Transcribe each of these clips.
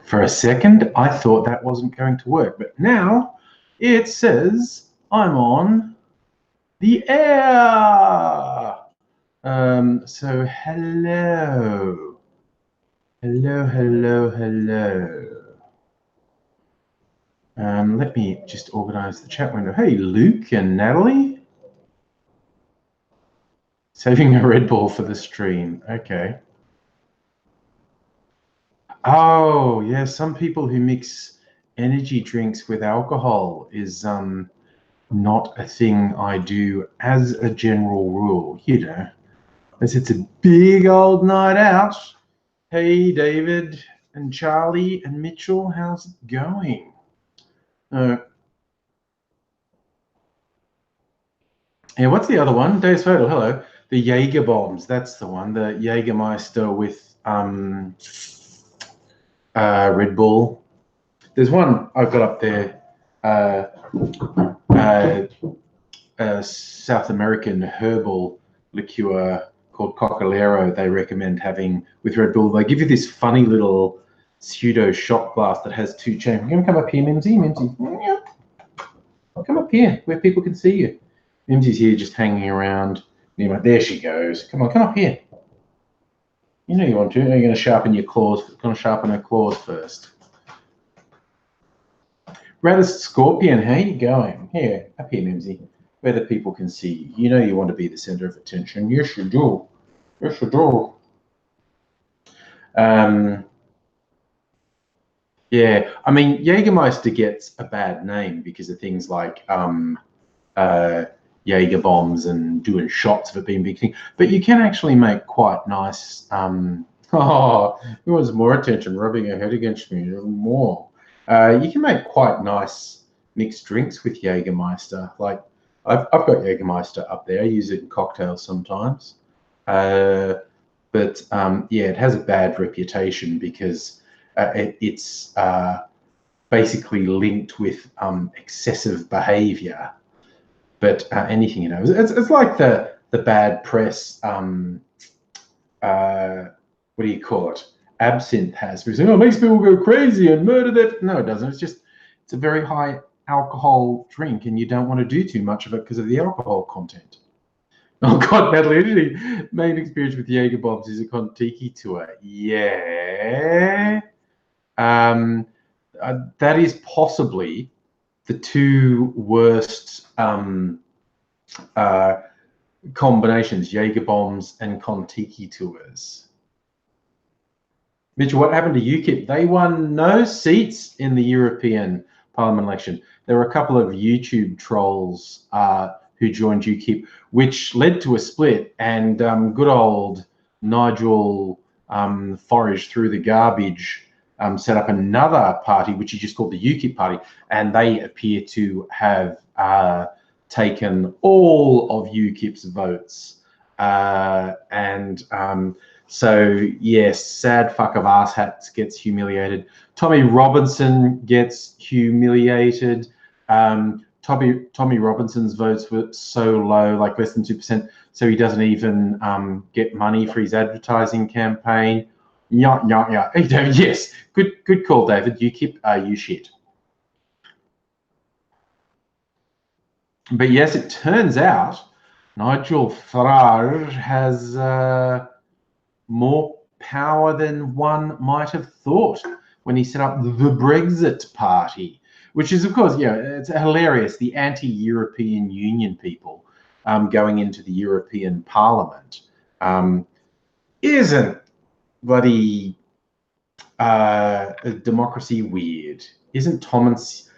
For a second, I thought that wasn't going to work, but now it says I'm on the air. So hello. Hello. Let me just organize the chat window. Hey, Luke and Natalie. Saving a Red Bull for the stream. Okay. Oh, yeah, some people who mix energy drinks with alcohol is not a thing I do as a general rule, you know. Unless it's a big old night out. Hey, David and Charlie and Mitchell, how's it going? Yeah, what's the other one? Dave's photo, hello. The Jaeger bombs, that's the one. The Jägermeister with Red Bull. There's one I've got up there, South American herbal liqueur called Cocalero they recommend having with Red Bull. They give you this funny little pseudo shot glass that has two chambers. You want to come up here, Mimsy? Come up here where people can see you. Mimsy's here just hanging around. There she goes. Come on, come up here. You know you want to. You're going to sharpen your claws. Going to sharpen her claws first. Rather Scorpion, how you going? Here, up here, Mimsy, where the people can see you. You know you want to be the center of attention. Yes, you do. Yes, you do. Yeah, I mean, Jägermeister gets a bad name because of things like Jaeger bombs and doing shots of it being a big thing. But you can actually make quite nice. Oh, who wants more attention? Rubbing her head against me more. You can make quite nice mixed drinks with Jägermeister. Like I've got Jägermeister up there. I use it in cocktails sometimes. Yeah, it has a bad reputation because it's basically linked with excessive behavior. But anything, you know, it's like the bad press. What do you call it? Absinthe has. We're saying, oh, it makes people go crazy and murder that. No, it doesn't. It's a very high alcohol drink, and you don't want to do too much of it because of the alcohol content. Oh God, Natalie, main experience with Jaeger bombs is a Kon-Tiki tour. Yeah, that is possibly the two worst combinations: Jaeger bombs and Kon-Tiki tours. Mitchell, what happened to UKIP? They won no seats in the European Parliament election. There were a couple of YouTube trolls who joined UKIP, which led to a split, and good old Nigel foraged through the garbage, set up another party, which he just called the UKIP party, and they appear to have taken all of UKIP's votes. So yes, sad fuck of arsehat gets humiliated. Tommy Robinson gets humiliated. Tommy Robinson's votes were so low, like less than 2%, so he doesn't even get money for his advertising campaign. Yeah. Yes, good call, David. UKIP, you shit. But yes, it turns out Nigel Farage has more power than one might have thought when he set up the Brexit Party, which is, of course, yeah, it's hilarious. The anti-European Union people going into the European Parliament isn't bloody democracy weird? Isn't democracy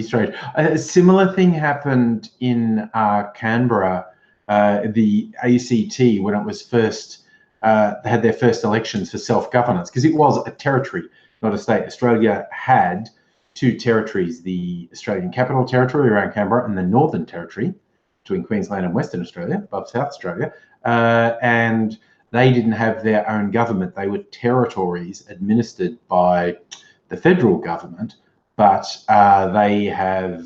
strange? A similar thing happened in Canberra. The ACT, when it was first, they had their first elections for self-governance, because it was a territory, not a state. Australia had two territories, the Australian Capital Territory around Canberra and the Northern Territory between Queensland and Western Australia, above South Australia, and they didn't have their own government. They were territories administered by the federal government, but they have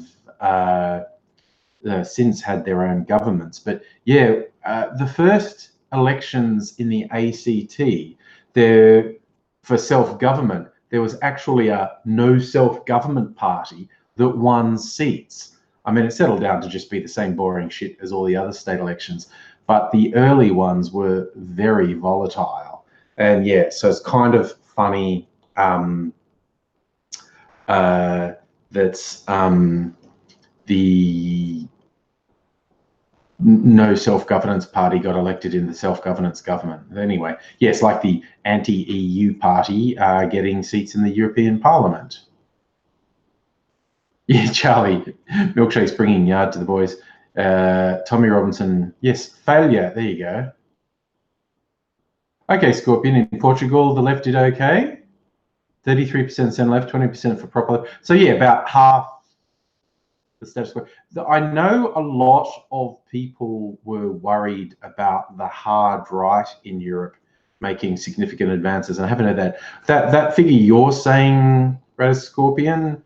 since had their own governments. But yeah, the first elections in the ACT, there for self-government, there was actually a no self-government party that won seats. I mean, it settled down to just be the same boring shit as all the other state elections, but the early ones were very volatile. And yeah, so it's kind of funny that's the no self-governance party got elected in the self-governance government. Anyway, yes, like the anti-EU party getting seats in the European Parliament. Yeah, Charlie, milkshake's bringing yard to the boys. Tommy Robinson, yes, failure. There you go. Okay, Scorpion, in Portugal, the left did okay. 33% send left, 20% for proper. So yeah, about half the status quo. I know a lot of people were worried about the hard right in Europe making significant advances, and I haven't heard that figure you're saying, Radis Scorpion,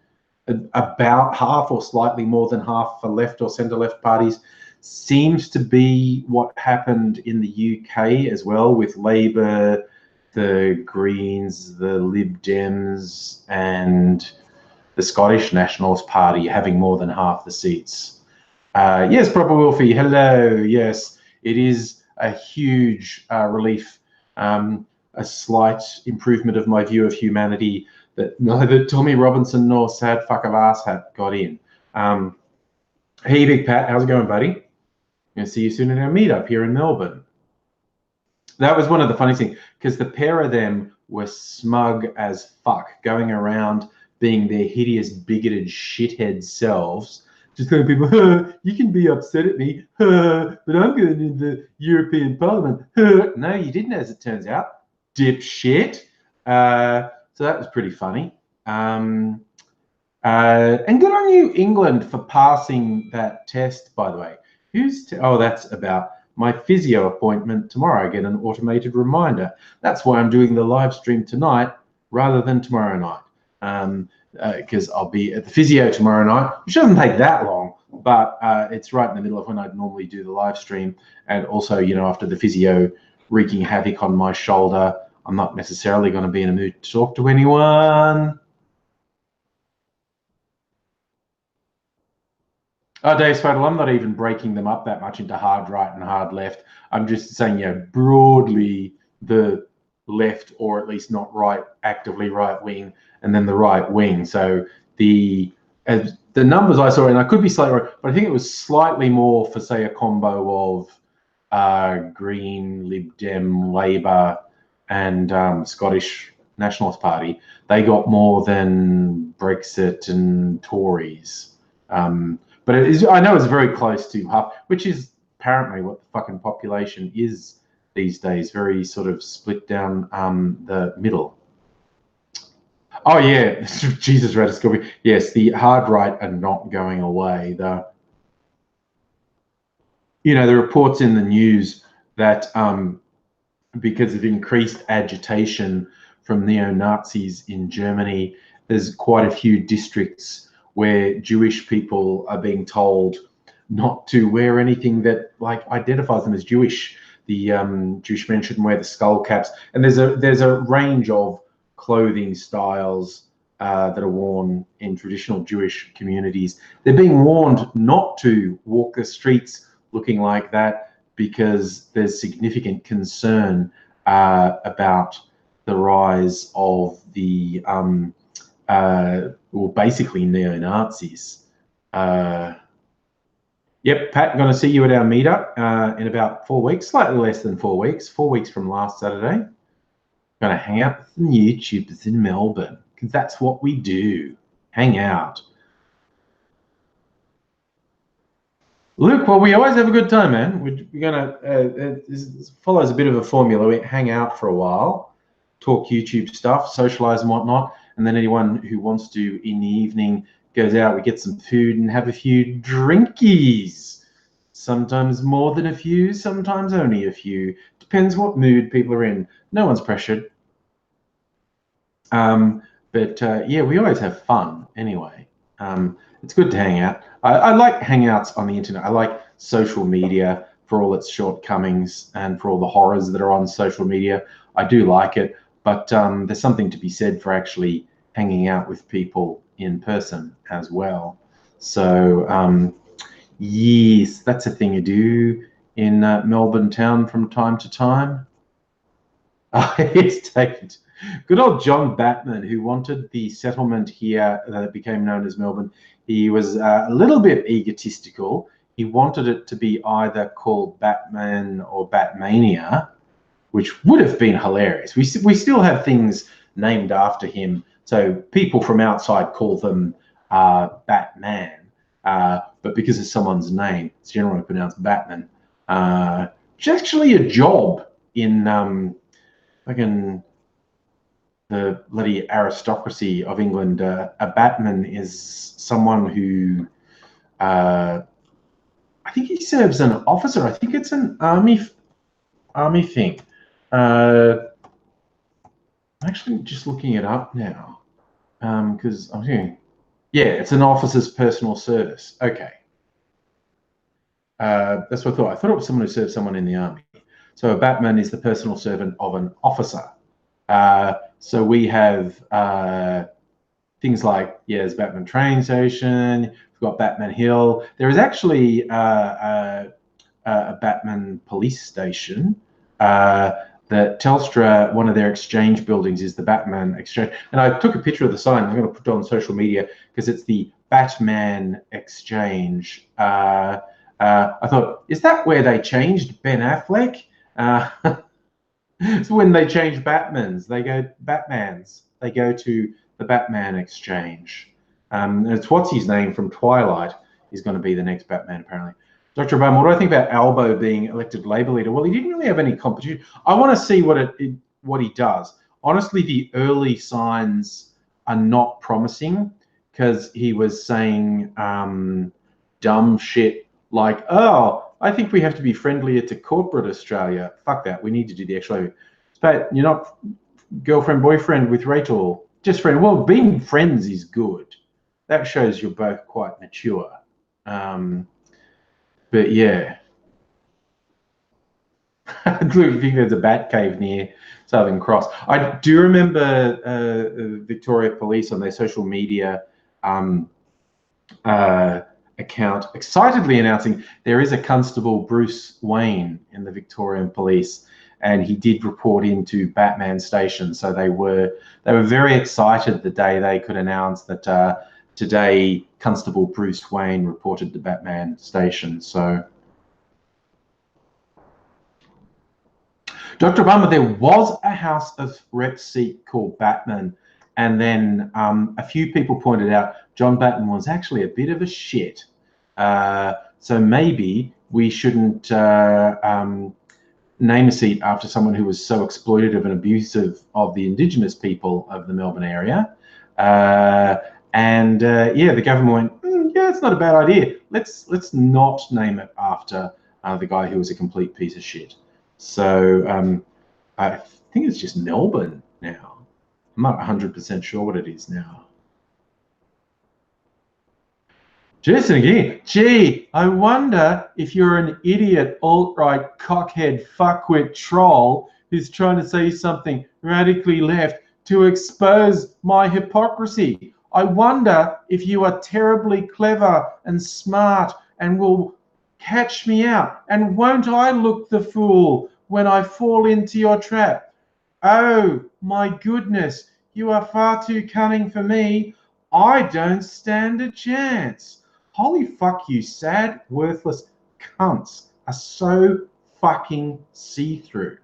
about half or slightly more than half for left or centre left parties, seems to be what happened in the UK as well, with Labour, the Greens, the Lib Dems, and the Scottish Nationalist Party having more than half the seats. Yes, Proper Wolfie, hello. Yes, it is a huge relief, a slight improvement of my view of humanity that neither Tommy Robinson nor sad fuck of asshat got in. Hey, Big Pat, how's it going, buddy? Gonna see you soon in our meetup here in Melbourne. That was one of the funny things, because the pair of them were smug as fuck, going around being their hideous, bigoted, shithead selves, just telling people, you can be upset at me, but I'm going in the European Parliament. No, you didn't, as it turns out, dipshit. So that was pretty funny. And good on you, England, for passing that test, by the way. Oh, that's about my physio appointment tomorrow. I get an automated reminder. That's why I'm doing the live stream tonight rather than tomorrow night, because I'll be at the physio tomorrow night, which doesn't take that long, but it's right in the middle of when I'd normally do the live stream. And also, you know, after the physio wreaking havoc on my shoulder, I'm not necessarily going to be in a mood to talk to anyone. Oh, Dave Spadle, I'm not even breaking them up that much into hard right and hard left. I'm just saying, you know, broadly the left, or at least not right, actively right wing, and then the right wing. So the numbers I saw, and I could be slightly wrong, but I think it was slightly more for, say, a combo of Green, Lib Dem, Labour, and Scottish Nationalist Party. They got more than Brexit and Tories. But it is, I know it's very close to half, which is apparently what the fucking population is these days, very sort of split down the middle. Oh yeah, Jesus, Radiscovi. Yes, the hard right are not going away. You know, the reports in the news that because of increased agitation from neo-Nazis in Germany, there's quite a few districts where Jewish people are being told not to wear anything that like identifies them as Jewish. The Jewish men shouldn't wear the skull caps, and there's a range of clothing styles that are worn in traditional Jewish communities. They're being warned not to walk the streets looking like that because there's significant concern about the rise of the well, basically neo-Nazis. Yep, Pat, going to see you at our meetup in about 4 weeks, slightly less than 4 weeks, 4 weeks from last Saturday. Going to hang out with some YouTubers in Melbourne, because that's what we do, hang out. Luke, well, we always have a good time, man. We're going to, this follows a bit of a formula. We hang out for a while, talk YouTube stuff, socialize and whatnot, and then anyone who wants to in the evening goes out, we get some food and have a few drinkies. Sometimes more than a few, sometimes only a few. Depends what mood people are in. No one's pressured. But yeah, we always have fun anyway. It's good to hang out. I like hangouts on the internet. I like social media for all its shortcomings and for all the horrors that are on social media. I do like it. but there's something to be said for actually hanging out with people in person as well. So yes, that's a thing you do in Melbourne town from time to time. It's taken. Good old John Batman, who wanted the settlement here that became known as Melbourne. He was a little bit egotistical. He wanted it to be either called Batman or Batmania, which would have been hilarious. We still have things named after him. So people from outside call them Batman. But because of someone's name, it's generally pronounced Batman. It's actually a job in the bloody aristocracy of England. A batman is someone who, I think he serves an officer. I think it's an army thing. I'm actually just looking it up now because I'm hearing, yeah, it's an officer's personal service. Okay. That's what I thought. I thought it was someone who served someone in the army. So a batman is the personal servant of an officer. So we have things like, yeah, there's Batman train station, we've got Batman Hill. There is actually a Batman police station that Telstra, one of their exchange buildings is the Batman Exchange. And I took a picture of the sign. I'm going to put it on social media because it's the Batman Exchange. I thought, is that where they changed Ben Affleck? So when they change Batmans, they go Batmans. They go to the Batman Exchange. And it's what's his name from Twilight is going to be the next Batman, apparently. Dr. Obama, what do I think about Albo being elected Labor leader? Well, he didn't really have any competition. I want to see what he does. Honestly, the early signs are not promising because he was saying dumb shit like, oh, I think we have to be friendlier to corporate Australia. Fuck that. We need to do the actual. But you're not girlfriend, boyfriend with Rachel. Just friend. Well, being friends is good. That shows you're both quite mature. But yeah. I think there's a bat cave near Southern Cross. I do remember Victoria Police on their social media account excitedly announcing there is a Constable Bruce Wayne in the Victorian Police, and he did report into Batman Station. So they were very excited the day they could announce that today Constable Bruce Wayne reported to Batman Station. So Dr. Obama, there was a House of Reps seat called Batman, and then a few people pointed out John Batman was actually a bit of a shit. So maybe we shouldn't name a seat after someone who was so exploitative and abusive of the Indigenous people of the Melbourne area. Yeah, the government went, yeah, it's not a bad idea. Let's not name it after the guy who was a complete piece of shit. So I think it's just Melbourne now. I'm not 100% sure what it is now. Jason again. Gee, I wonder if you're an idiot alt-right cockhead fuckwit troll who's trying to say something radically left to expose my hypocrisy. I wonder if you are terribly clever and smart and will catch me out. And won't I look the fool when I fall into your trap? Oh, my goodness, you are far too cunning for me. I don't stand a chance. Holy fuck, you sad, worthless cunts are so fucking see-through.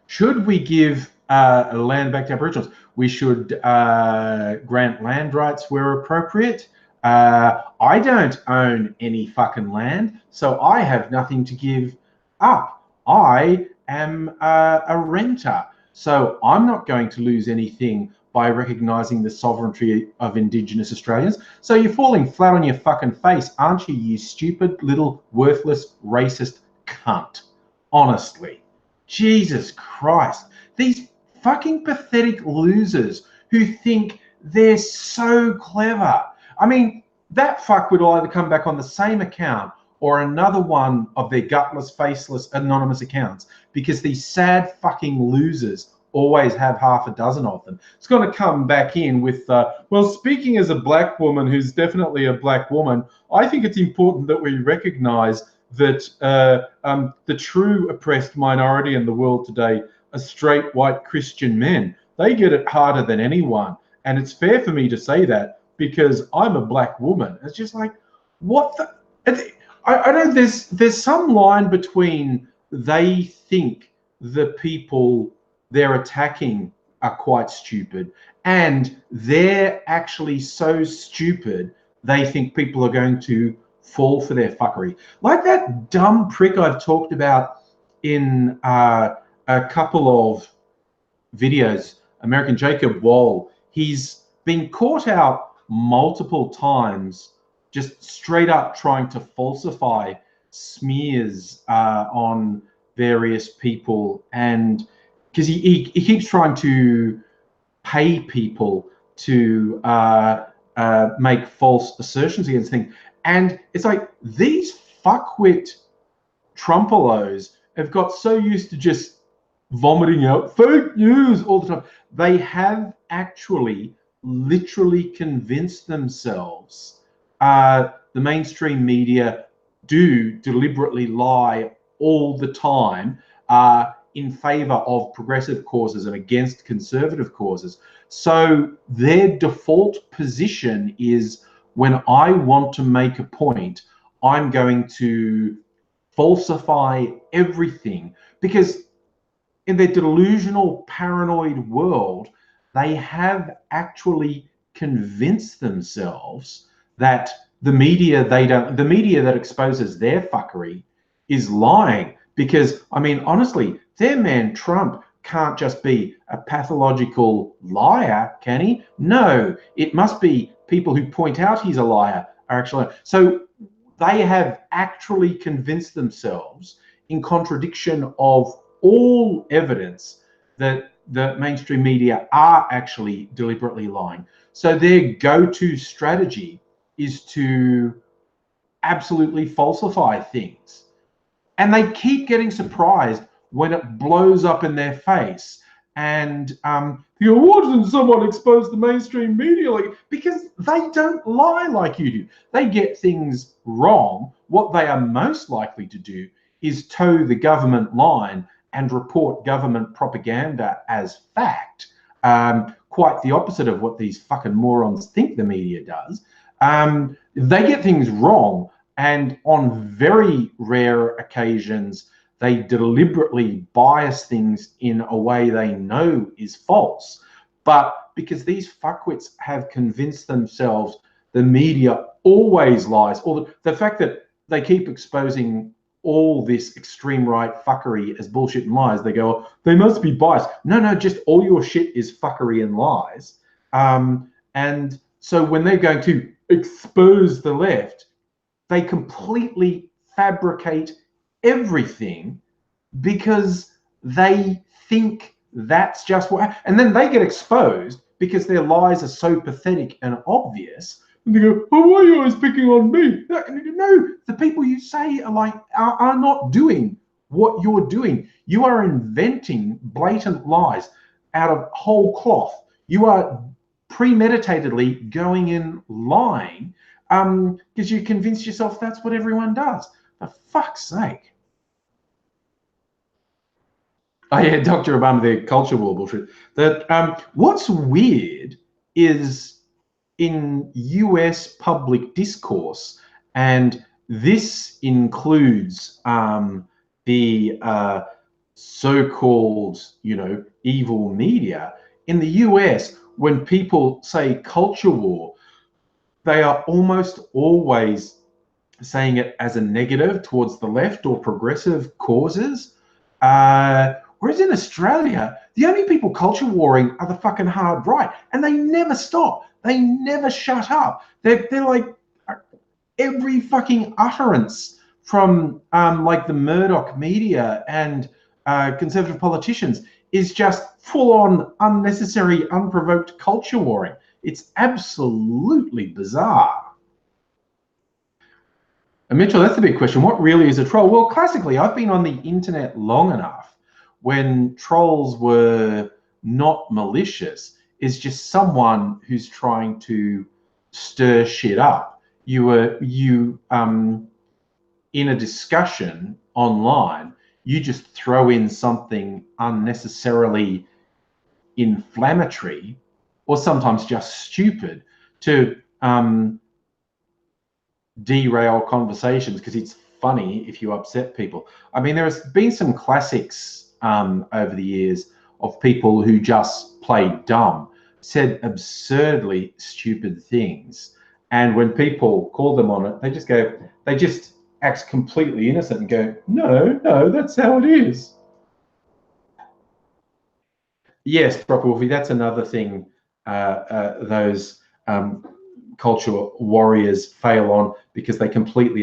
Should we give land back to Aboriginals? We should grant land rights where appropriate. I don't own any fucking land, so I have nothing to give up. I am a renter, so I'm not going to lose anything by recognising the sovereignty of Indigenous Australians. So you're falling flat on your fucking face, aren't you, you stupid little worthless racist cunt? Honestly. Jesus Christ. These fucking pathetic losers who think they're so clever. I mean, that fuck would either come back on the same account or another one of their gutless, faceless, anonymous accounts, because these sad fucking losers always have half a dozen of them. It's going to come back in with, well, speaking as a black woman who's definitely a black woman, I think it's important that we recognize that the true oppressed minority in the world today are straight white Christian men. They get it harder than anyone. And it's fair for me to say that because I'm a black woman. It's just like, what the... I know there's some line between they think the people they're attacking are quite stupid and they're actually so stupid they think people are going to fall for their fuckery. Like that dumb prick I've talked about in a couple of videos, American Jacob Wall. He's been caught out multiple times just straight up trying to falsify smears on various people, and because he keeps trying to pay people to make false assertions against things. And it's like these fuckwit Trumpelos have got so used to just vomiting out fake news all the time. They have actually literally convinced themselves the mainstream media do deliberately lie all the time in favor of progressive causes and against conservative causes. So their default position is, when I want to make a point, I'm going to falsify everything, because in their delusional, paranoid world, they have actually convinced themselves that the media that exposes their fuckery is lying. Because, I mean, honestly, their man Trump can't just be a pathological liar, can he? No, it must be people who point out he's a liar are actually. So they have actually convinced themselves, in contradiction of all evidence, that the mainstream media are actually deliberately lying. So their go-to strategy is to absolutely falsify things. And they keep getting surprised when it blows up in their face. And you go, why doesn't someone expose the mainstream media? Like, because they don't lie like you do. They get things wrong. What they are most likely to do is toe the government line and report government propaganda as fact. Quite the opposite of what these fucking morons think the media does. They get things wrong, and on very rare occasions, they deliberately bias things in a way they know is false. But because these fuckwits have convinced themselves the media always lies, or the fact that they keep exposing all this extreme right fuckery as bullshit and lies, they go, oh, they must be biased. No, just all your shit is fuckery and lies. And so when they're going to expose the left, they completely fabricate everything because they think that's just what, and then they get exposed because their lies are so pathetic and obvious. And they go, oh, why are you always picking on me? No, the people you say are not doing what you're doing. You are inventing blatant lies out of whole cloth. You are premeditatedly going in lying because you convince yourself that's what everyone does. For fuck's sake. Oh yeah, Dr. Obama, the culture war bullshit. That what's weird is in US public discourse, and this includes the so-called, evil media. In the US, when people say culture war, they are almost always saying it as a negative towards the left or progressive causes. Whereas in Australia, the only people culture warring are the fucking hard right, and they never stop. They never shut up. They're like every fucking utterance from like the Murdoch media and conservative politicians is just full-on, unnecessary, unprovoked culture warring. It's absolutely bizarre. And Mitchell, that's the big question. What really is a troll? Well, classically, I've been on the internet long enough when trolls were not malicious. Is just someone who's trying to stir shit up. You in a discussion online, you just throw in something unnecessarily inflammatory or sometimes just stupid to derail conversations because it's funny if you upset people. I mean, there's been some classics over the years of people who just played dumb, said absurdly stupid things, and when people call them on it, they just act completely innocent and go, no, that's how it is. Yes, proper Wolfie, that's another thing those culture warriors fail on because they completely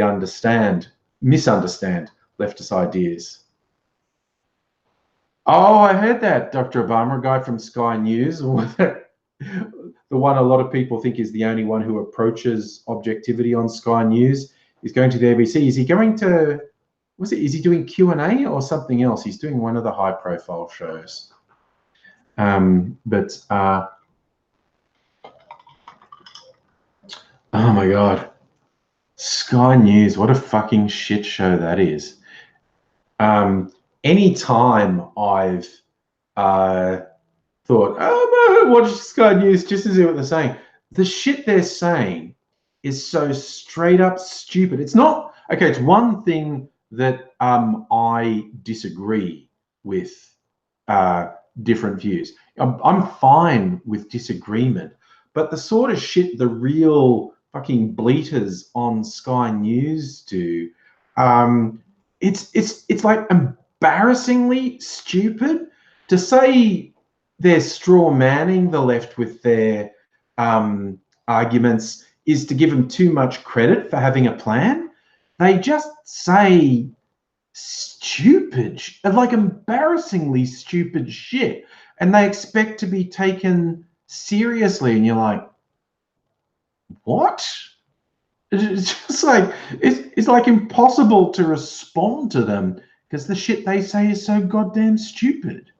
misunderstand leftist ideas. Oh, I heard that, Dr. Obama, a guy from Sky News, the one a lot of people think is the only one who approaches objectivity on Sky News, is going to the ABC. Is he going to, is he doing Q&A or something else? He's doing one of the high-profile shows. Oh my God, Sky News, what a fucking shit show that is. Anytime I've thought, oh no, watch Sky News just to see what they're saying, the shit they're saying is so straight up stupid. It's not, okay, it's one thing that I disagree with different views. I'm fine with disagreement, but the sort of shit the real fucking bleaters on Sky News do, it's like embarrassingly stupid. To say they're straw manning the left with their arguments is to give them too much credit for having a plan. They just say stupid, like embarrassingly stupid shit, and they expect to be taken seriously, and you're like, what? It's just like it's like impossible to respond to them because the shit they say is so goddamn stupid.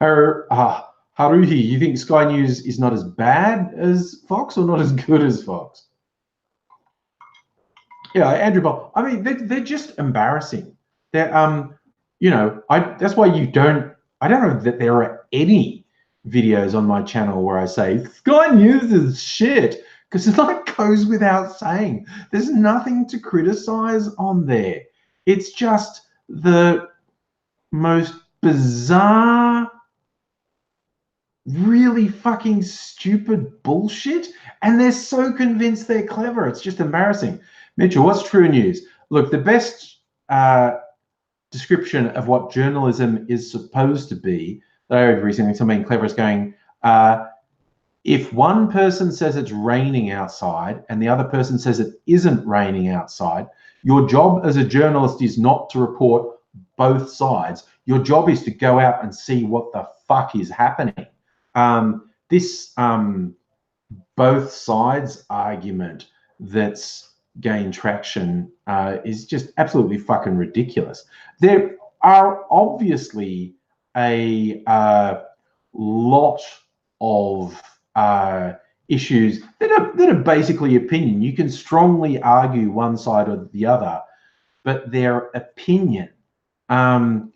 Haruhi, you think Sky News is not as bad as Fox or not as good as Fox? Yeah, Andrew Bob. I mean, they're just embarrassing. They're that's why I don't know that there are any videos on my channel where I say Sky News is shit, because it like goes without saying. There's nothing to criticize on there. It's just the most bizarre, really fucking stupid bullshit, and they're so convinced they're clever. It's just embarrassing. Mitchell, what's true news? Look, the best description of what journalism is supposed to be, though recently something clever is going, if one person says it's raining outside and the other person says it isn't raining outside, your job as a journalist is not to report both sides. Your job is to go out and see what the fuck is happening. This both sides argument that's gained traction is just absolutely fucking ridiculous. There are obviously a lot of issues that are basically opinion. You can strongly argue one side or the other, but they're opinion. But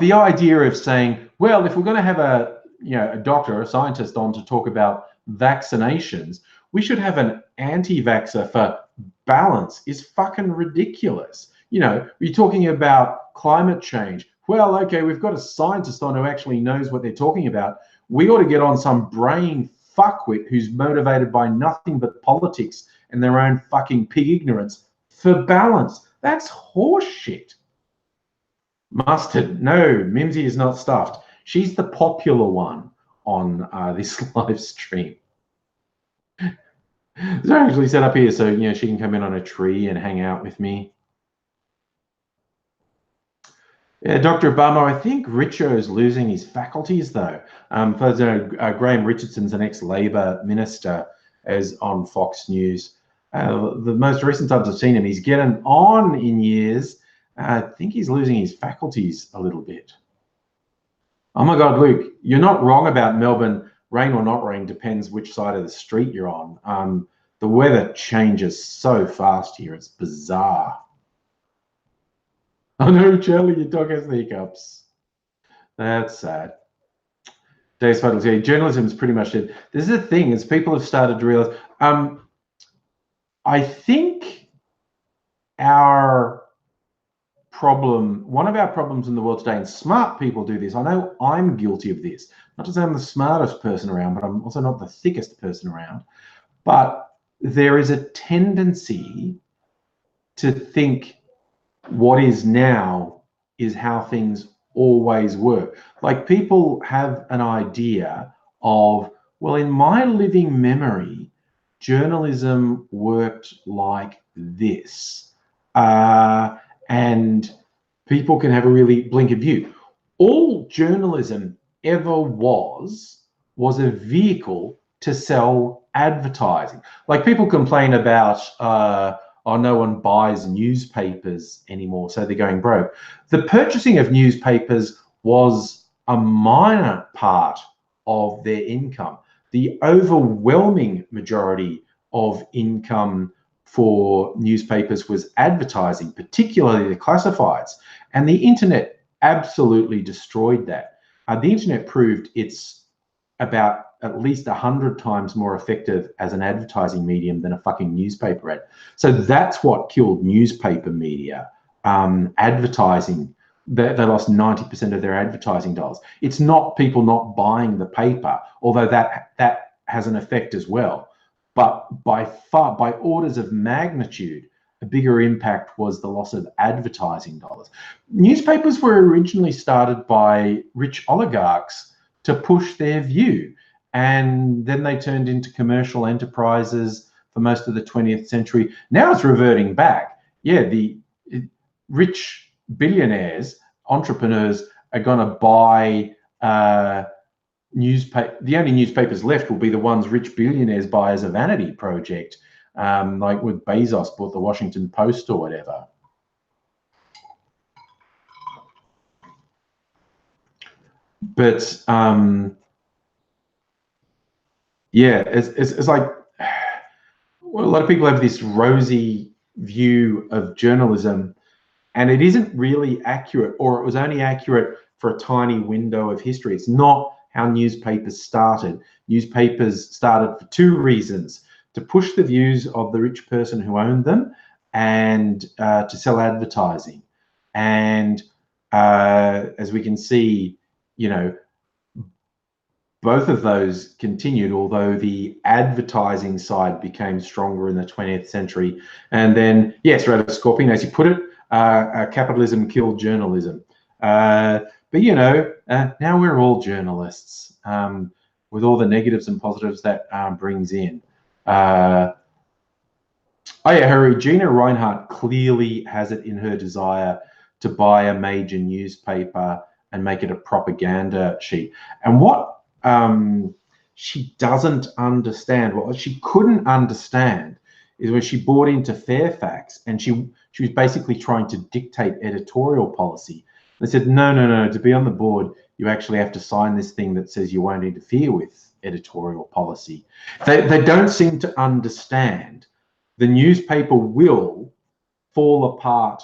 the idea of saying, well, if we're going to have a doctor or a scientist on to talk about vaccinations, we should have an anti-vaxxer for balance is fucking ridiculous. You're talking about climate change. Well, okay, we've got a scientist on who actually knows what they're talking about. We ought to get on some brain fuckwit who's motivated by nothing but politics and their own fucking pig ignorance for balance. That's horseshit. Mustard. No, Mimsy is not stuffed. She's the popular one on this live stream. They're actually set up here so she can come in on a tree and hang out with me. Yeah, Dr. Obama, I think Richo is losing his faculties though. Graham Richardson's an ex-Labor minister, as on Fox News. The most recent times I've seen him, he's getting on in years. I think he's losing his faculties a little bit. Oh my God, Luke, you're not wrong about Melbourne. Rain or not rain depends which side of the street you're on. The weather changes so fast here. It's bizarre. Oh no, Charlie, your dog has the hiccups. That's sad. Dave's photos. Yeah, journalism is pretty much dead. This is the thing, is people have started to realize. I think one of our problems in the world today, and smart people do this. I know I'm guilty of this. Not to say I'm the smartest person around, but I'm also not the thickest person around. But there is a tendency to think what is now is how things always were. Like, people have an idea of, well, in my living memory, journalism worked like this. And people can have a really blinkered view. All journalism ever was a vehicle to sell advertising. Like, people complain about, oh, no one buys newspapers anymore, so they're going broke. The purchasing of newspapers was a minor part of their income. The overwhelming majority of income for newspapers was advertising, particularly the classifieds. And the internet absolutely destroyed that. The internet proved it's about at least 100 times more effective as an advertising medium than a fucking newspaper ad. So that's what killed newspaper media, advertising. They lost 90% of their advertising dollars. It's not people not buying the paper, although that has an effect as well. But by orders of magnitude, a bigger impact was the loss of advertising dollars. Newspapers were originally started by rich oligarchs to push their view, and then they turned into commercial enterprises for most of the 20th century. Now it's reverting back. Yeah, the rich billionaires, entrepreneurs are going to buy newspaper. The only newspapers left will be the ones rich billionaires buy as a vanity project, like with Bezos bought the Washington Post or whatever. But yeah, it's like, well, a lot of people have this rosy view of journalism, and it isn't really accurate, or it was only accurate for a tiny window of history. It's not how newspapers started. Newspapers started for two reasons: to push the views of the rich person who owned them, and to sell advertising. And as we can see, you know, both of those continued, although the advertising side became stronger in the 20th century. And then, yes, Radar Scorpion, as you put it, capitalism killed journalism. But, you know, now we're all journalists, with all the negatives and positives that brings in. Oh yeah, Harry, Gina Reinhardt clearly has it in her desire to buy a major newspaper and make it a propaganda sheet. And what she doesn't understand, what she couldn't understand, is when she bought into Fairfax, and she was basically trying to dictate editorial policy. They said, no, to be on the board, you actually have to sign this thing that says you won't interfere with editorial policy. They don't seem to understand the newspaper will fall apart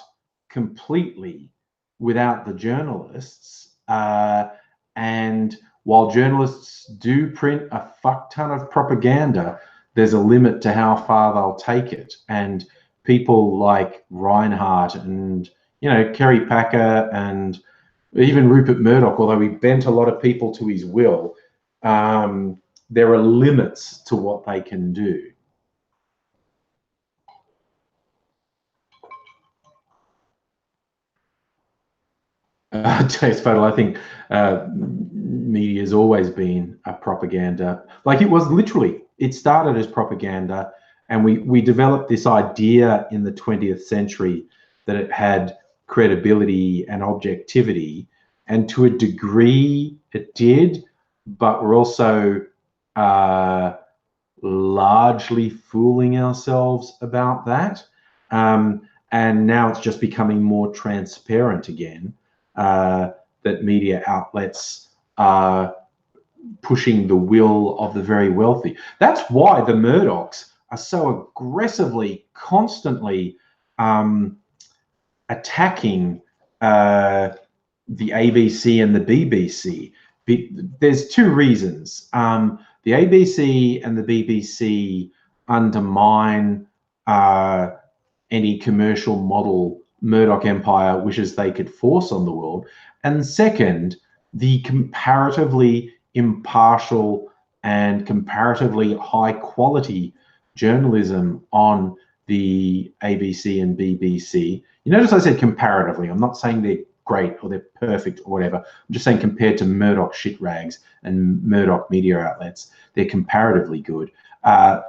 completely without the journalists. And while journalists do print a fuck ton of propaganda, there's a limit to how far they'll take it. And people like Reinhardt and, you know, Kerry Packer and even Rupert Murdoch, although he bent a lot of people to his will, there are limits to what they can do. Taste Photo, I think media has always been a propaganda. Like, it was literally, it started as propaganda, and we developed this idea in the 20th century that it had credibility and objectivity, and to a degree it did, but we're also largely fooling ourselves about that. And now it's just becoming more transparent again that media outlets are pushing the will of the very wealthy. That's why the Murdochs are so aggressively, constantly attacking the ABC and the BBC. There's two reasons. The ABC and the BBC undermine any commercial model Murdoch empire wishes they could force on the world. And second, the comparatively impartial and comparatively high quality journalism on the ABC and BBC. You notice I said comparatively. I'm not saying they're great or they're perfect or whatever. I'm just saying compared to Murdoch shit rags and Murdoch media outlets, they're comparatively good.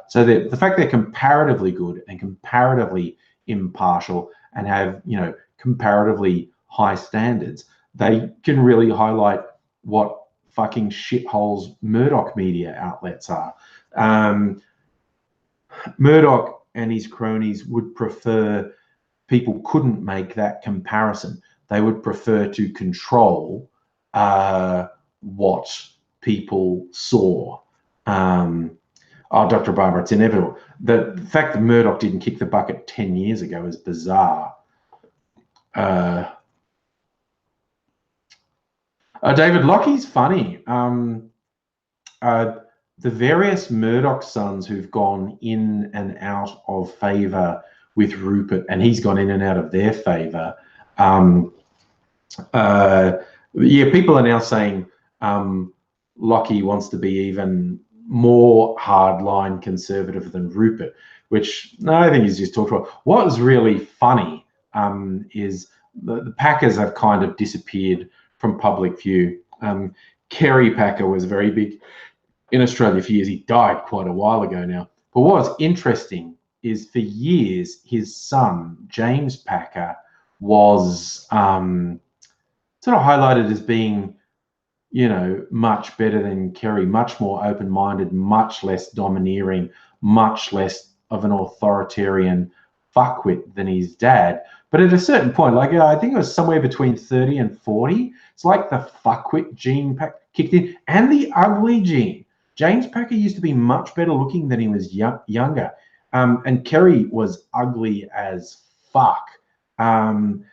So the fact they're comparatively good and comparatively impartial and have, you know, comparatively high standards, they can really highlight what fucking shitholes Murdoch media outlets are. Murdoch and his cronies would prefer people couldn't make that comparison. They would prefer to control what people saw. Oh, Dr. Barbara, it's inevitable. The fact that Murdoch didn't kick the bucket 10 years ago is bizarre. David, Lockie's funny. The various Murdoch sons who've gone in and out of favour with Rupert, and he's gone in and out of their favour. Yeah, people are now saying Lockie wants to be even more hardline conservative than Rupert, which I think he's just talked about. What was really funny is the Packers have kind of disappeared from public view. Kerry Packer was very big in Australia for years. He died quite a while ago now. But what's interesting is for years, his son, James Packer, was sort of highlighted as being, you know, much better than Kerry, much more open-minded, much less domineering, much less of an authoritarian fuckwit than his dad. But at a certain point, like I think it was somewhere between 30 and 40, it's like the fuckwit gene kicked in, and the ugly gene. James Packer used to be much better looking than he was younger. And Kerry was ugly as fuck. And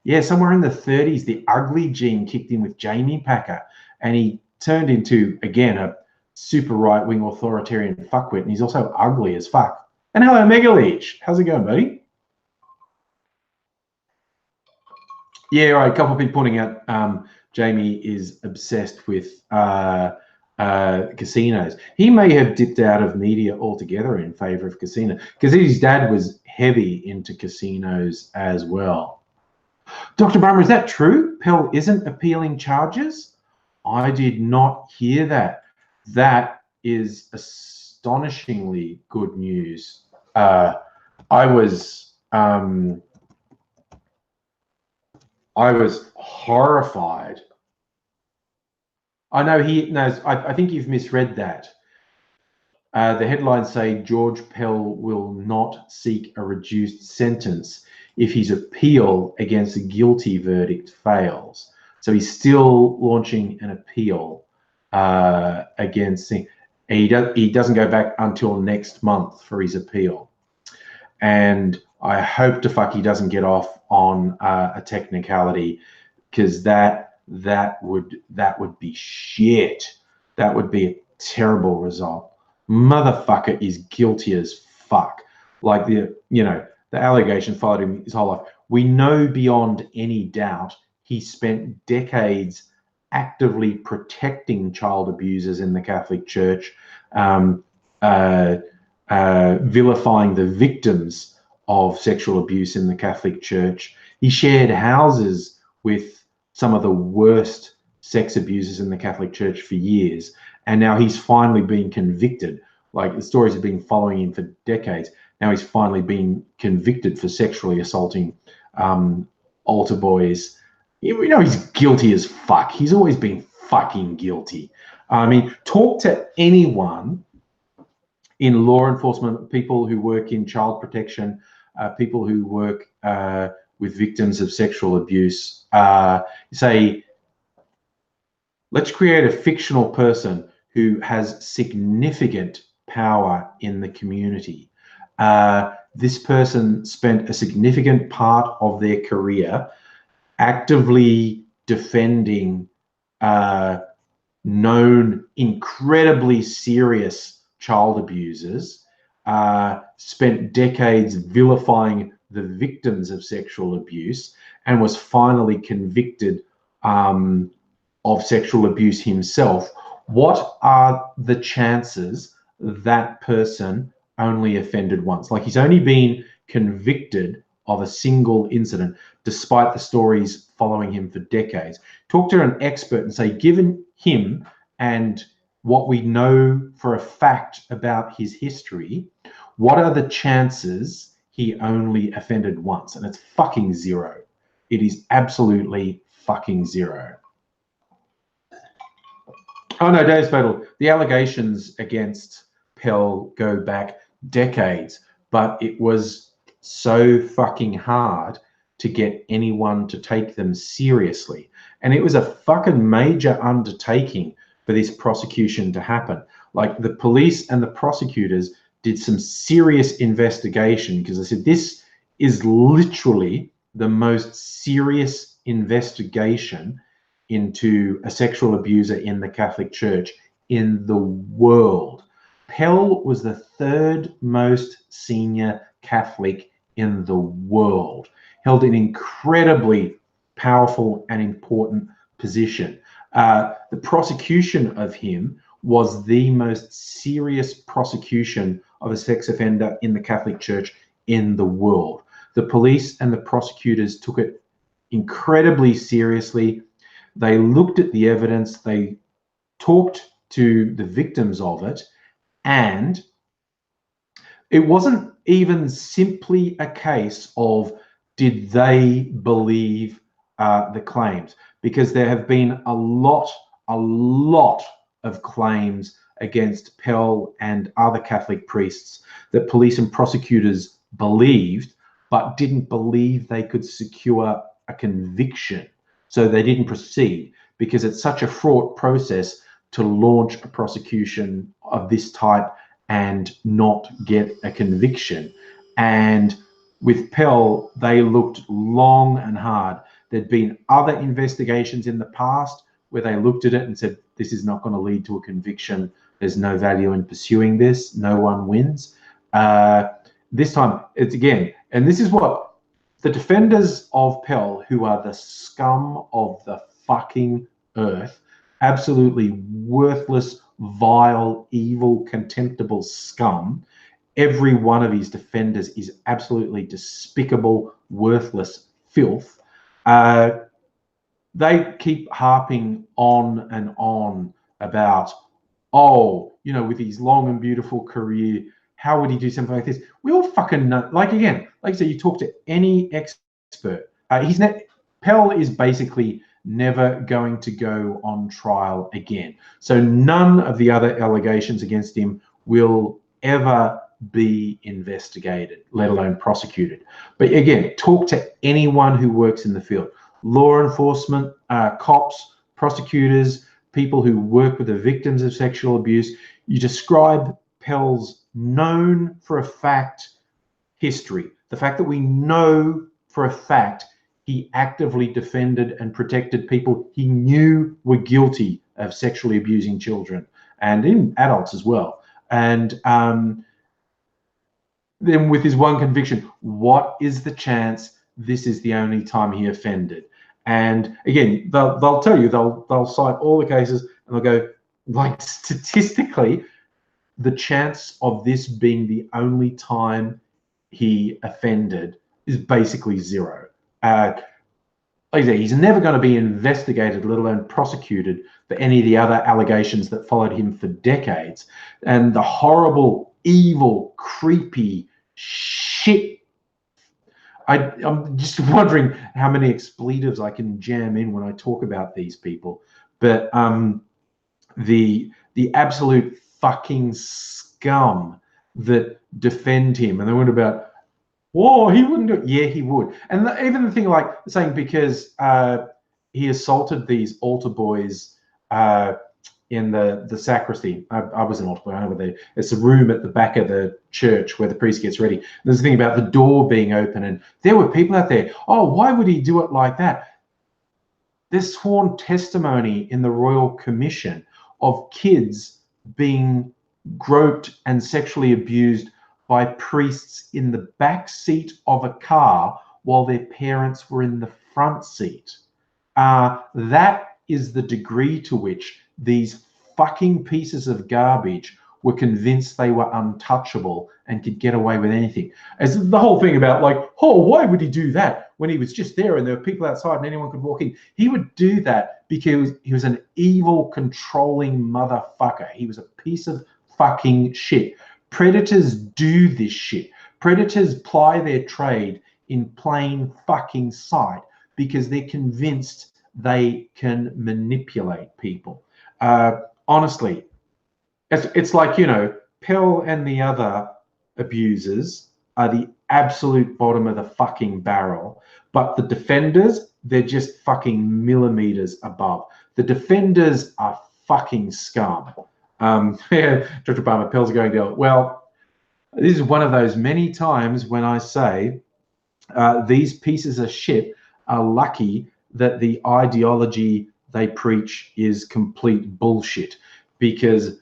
yeah, somewhere in the 30s, the ugly gene kicked in with Jamie Packer, and he turned into, again, a super right-wing authoritarian fuckwit, and he's also ugly as fuck. And hello, Megaleech. How's it going, buddy? Yeah, right. A couple of people pointing out Jamie is obsessed with casinos. He may have dipped out of media altogether in favour of casino, because his dad was heavy into casinos as well. Dr. Barmer, is that true? Pell isn't appealing charges? I did not hear that. That is astonishingly good news. I was horrified. I know he knows. I think you've misread that. The headlines say George Pell will not seek a reduced sentence if his appeal against a guilty verdict fails. So he's still launching an appeal against. He doesn't go back until next month for his appeal, and I hope to fuck he doesn't get off on a technicality, because that would be shit. That would be a terrible result. Motherfucker is guilty as fuck. Like the allegation followed him his whole life. We know beyond any doubt he spent decades actively protecting child abusers in the Catholic Church, vilifying the victims of sexual abuse in the Catholic Church. He shared houses with some of the worst sex abusers in the Catholic Church for years, and now he's finally been convicted. Like, the stories have been following him for decades. Now he's finally been convicted for sexually assaulting altar boys. You know, he's guilty as fuck. He's always been fucking guilty. I mean, talk to anyone in law enforcement, people who work in child protection, people who work with victims of sexual abuse, say, let's create a fictional person who has significant power in the community. This person spent a significant part of their career actively defending known incredibly serious child abusers, spent decades vilifying the victims of sexual abuse, and was finally convicted of sexual abuse himself. What are the chances that person only offended once? Like, he's only been convicted of a single incident, despite the stories following him for decades. Talk to an expert and say, given him and what we know for a fact about his history, what are the chances he only offended once? And it's fucking zero. It is absolutely fucking zero. Oh no, Dave's Battle. The allegations against Pell go back decades, but it was so fucking hard to get anyone to take them seriously. And it was a fucking major undertaking for this prosecution to happen. Like, the police and the prosecutors did some serious investigation, because they said this is literally the most serious investigation into a sexual abuser in the Catholic Church in the world. Pell was the third most senior Catholic in the world, held an incredibly powerful and important position. The prosecution of him was the most serious prosecution of a sex offender in the Catholic Church in the world. The police and the prosecutors took it incredibly seriously. They looked at the evidence, they talked to the victims of it, and it wasn't even simply a case of did they believe the claims, because there have been a lot of claims against Pell and other Catholic priests that police and prosecutors believed, but didn't believe they could secure a conviction. So they didn't proceed, because it's such a fraught process to launch a prosecution of this type and not get a conviction. And with Pell, they looked long and hard. There'd been other investigations in the past where they looked at it and said, this is not going to lead to a conviction. There's no value in pursuing this. No one wins. This time, it's again, and this is what the defenders of Pell, who are the scum of the fucking earth, absolutely worthless, vile, evil, contemptible scum. Every one of his defenders is absolutely despicable, worthless filth. They keep harping on and on about, oh, you know, with his long and beautiful career, how would he do something like this? We all fucking know. Like, again, like I said, you talk to any expert. Pell is basically never going to go on trial again. So none of the other allegations against him will ever be investigated, let alone prosecuted. But again, talk to anyone who works in the field. Law enforcement, cops, prosecutors, people who work with the victims of sexual abuse. You describe Pell's known for a fact history, the fact that we know for a fact he actively defended and protected people he knew were guilty of sexually abusing children and in adults as well. And then with his one conviction, what is the chance this is the only time he offended? And again, they'll tell you, they'll cite all the cases and they'll go, like, statistically, the chance of this being the only time he offended is basically zero. Like I say, he's never going to be investigated, let alone prosecuted, for any of the other allegations that followed him for decades. And the horrible, evil, creepy shit. I'm just wondering how many expletives I can jam in when I talk about these people. But the absolute fucking scum that defend him, and they went about, whoa, he wouldn't do it. Yeah, he would. And even the thing like saying because he assaulted these altar boys in the sacristy. I was an altar boy. I know where it's a room at the back of the church where the priest gets ready. There's a thing about the door being open, and there were people out there. Oh, why would he do it like that? There's sworn testimony in the Royal Commission of kids being groped and sexually abused by priests in the back seat of a car while their parents were in the front seat. That is the degree to which these fucking pieces of garbage were convinced they were untouchable and could get away with anything. As the whole thing about like, oh, why would he do that when he was just there and there were people outside and anyone could walk in? He would do that because he was an evil, controlling motherfucker. He was a piece of fucking shit. Predators do this shit. Predators ply their trade in plain fucking sight because they're convinced they can manipulate people. Honestly, it's like, you know, Pell and the other abusers are the absolute bottom of the fucking barrel, but the defenders, they're just fucking millimeters above. The defenders are fucking scum. Yeah, Dr. Obama, Pell's going down. Well, this is one of those many times when I say these pieces of shit are lucky that the ideology they preach is complete bullshit. Because,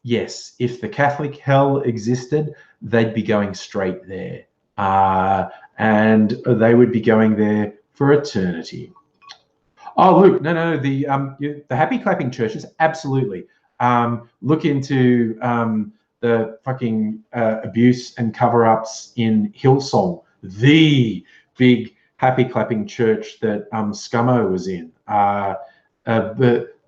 yes, if the Catholic hell existed, they'd be going straight there. And they would be going there for eternity. Oh, look, no, the happy clapping churches, absolutely. Look into the fucking abuse and cover-ups in Hillsong, the big happy clapping church that Scummo was in.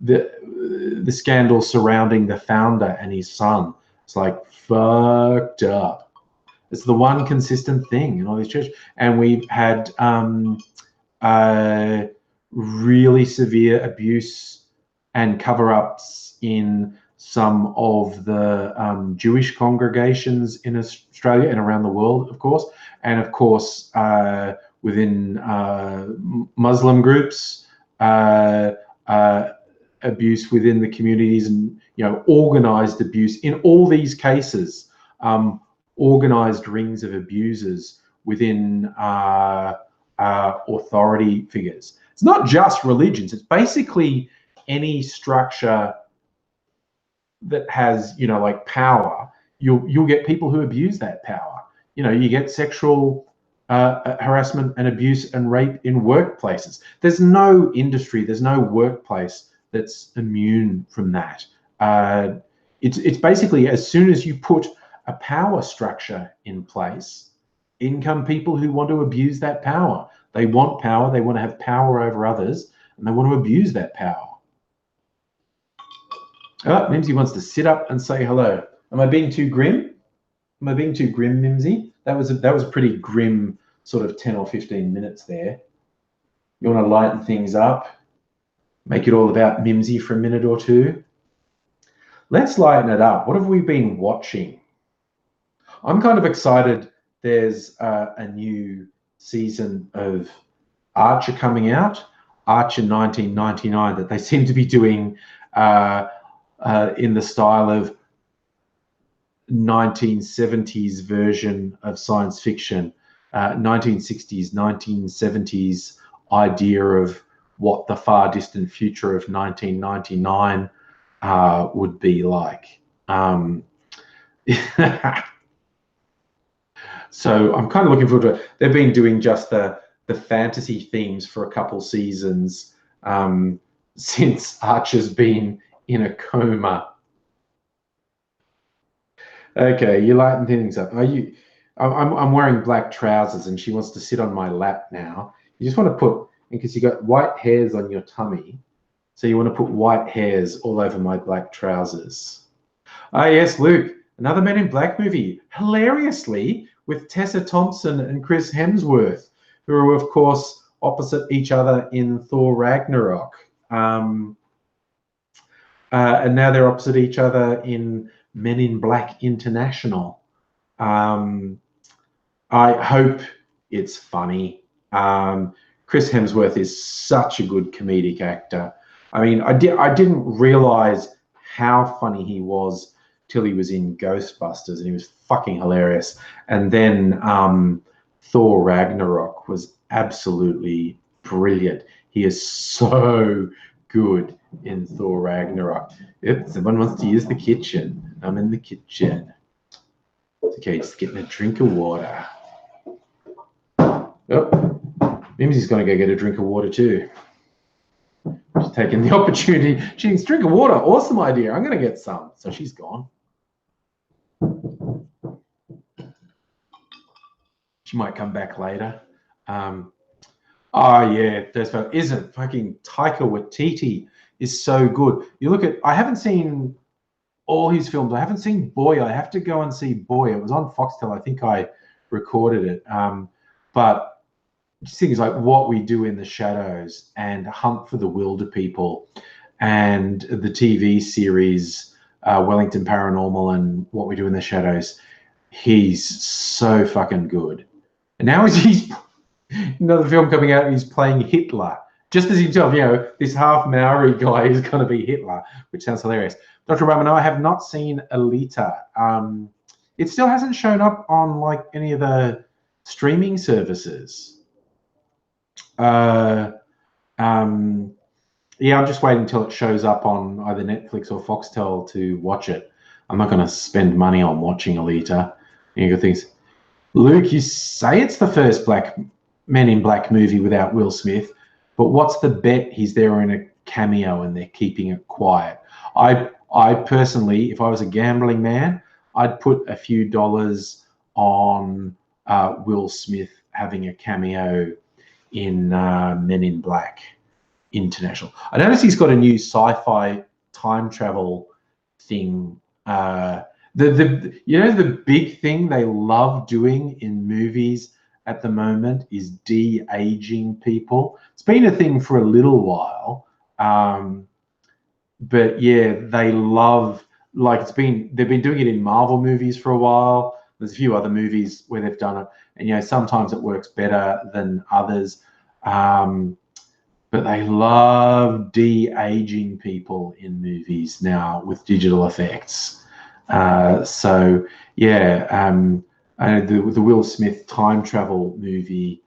The scandal surrounding the founder and his son. It's like fucked up. It's the one consistent thing in all these churches. And we've had really severe abuse and cover-ups in some of the Jewish congregations in Australia and around the world, of course. And of course, within Muslim groups, abuse within the communities, and, you know, organized abuse in all these cases, organized rings of abusers within authority figures. It's not just religions. It's basically any structure that has, you know, like power. You'll get people who abuse that power. You know, you get sexual harassment and abuse and rape in workplaces. There's no industry, there's no workplace that's immune from that. It's basically, as soon as you put a power structure in place, in come people who want to abuse that power. They want power, they want to have power over others, and they want to abuse that power. Oh, Mimsy wants to sit up and say hello. Am I being too grim? Am I being too grim, Mimsy? That was a pretty grim sort of 10 or 15 minutes there. You want to lighten things up? Make it all about Mimsy for a minute or two? Let's lighten it up. What have we been watching? I'm kind of excited. There's a new season of Archer coming out, Archer 1999, that they seem to be doing in the style of 1970s version of science fiction, 1960s, 1970s idea of what the far distant future of 1999 would be like. So I'm kind of looking forward to it. They've been doing just the fantasy themes for a couple seasons since Archer's been in a coma. Okay, you lighten things up. Are you? I'm wearing black trousers, and she wants to sit on my lap now. You just want to put, because you got white hairs on your tummy, so you want to put white hairs all over my black trousers. Ah, yes, Luke, another Men in Black movie, hilariously with Tessa Thompson and Chris Hemsworth, who are of course opposite each other in Thor Ragnarok, and now they're opposite each other in Men in Black International. I hope it's funny. Chris Hemsworth is such a good comedic actor. I mean, I didn't realize how funny he was till he was in Ghostbusters, and he was fucking hilarious. And then Thor Ragnarok was absolutely brilliant. He is so good in Thor Ragnarok. If someone wants to use the kitchen, I'm in the kitchen. It's okay, just getting a drink of water. Oh, Mimsy's going to go get a drink of water too. She's taking the opportunity. She needs a drink of water. Awesome idea. I'm going to get some. So she's gone. She might come back later. Oh yeah, isn't fucking Taika Waititi is so good. You look at, I haven't seen all his films. I haven't seen Boy. I have to go and see Boy. It was on Foxtel. I think I recorded it. But things like What We Do in the Shadows and Hunt for the Wilder People and the TV series Wellington Paranormal and What We Do in the Shadows, he's so fucking good. And now he's another film coming out, he's playing Hitler. Just as himself, you know, this half Maori guy is going to be Hitler, which sounds hilarious. Dr. Obama, no, I have not seen Alita. It still hasn't shown up on like any of the streaming services. Yeah, I'm just waiting until it shows up on either Netflix or Foxtel to watch it. I'm not going to spend money on watching Alita. Any good things? Luke, you say it's the first Men in Black movie without Will Smith, but what's the bet he's there in a cameo and they're keeping it quiet? I personally, if I was a gambling man, I'd put a few dollars on Will Smith having a cameo in Men in Black International. I noticed he's got a new sci-fi time travel thing. The big thing they love doing in movies at the moment is de-aging people. It's been a thing for a little while, but yeah, they love, like they've been doing it in Marvel movies for a while. There's a few other movies where they've done it, and you know, sometimes it works better than others. But they love de-aging people in movies now with digital effects. So yeah, the Will Smith time travel movie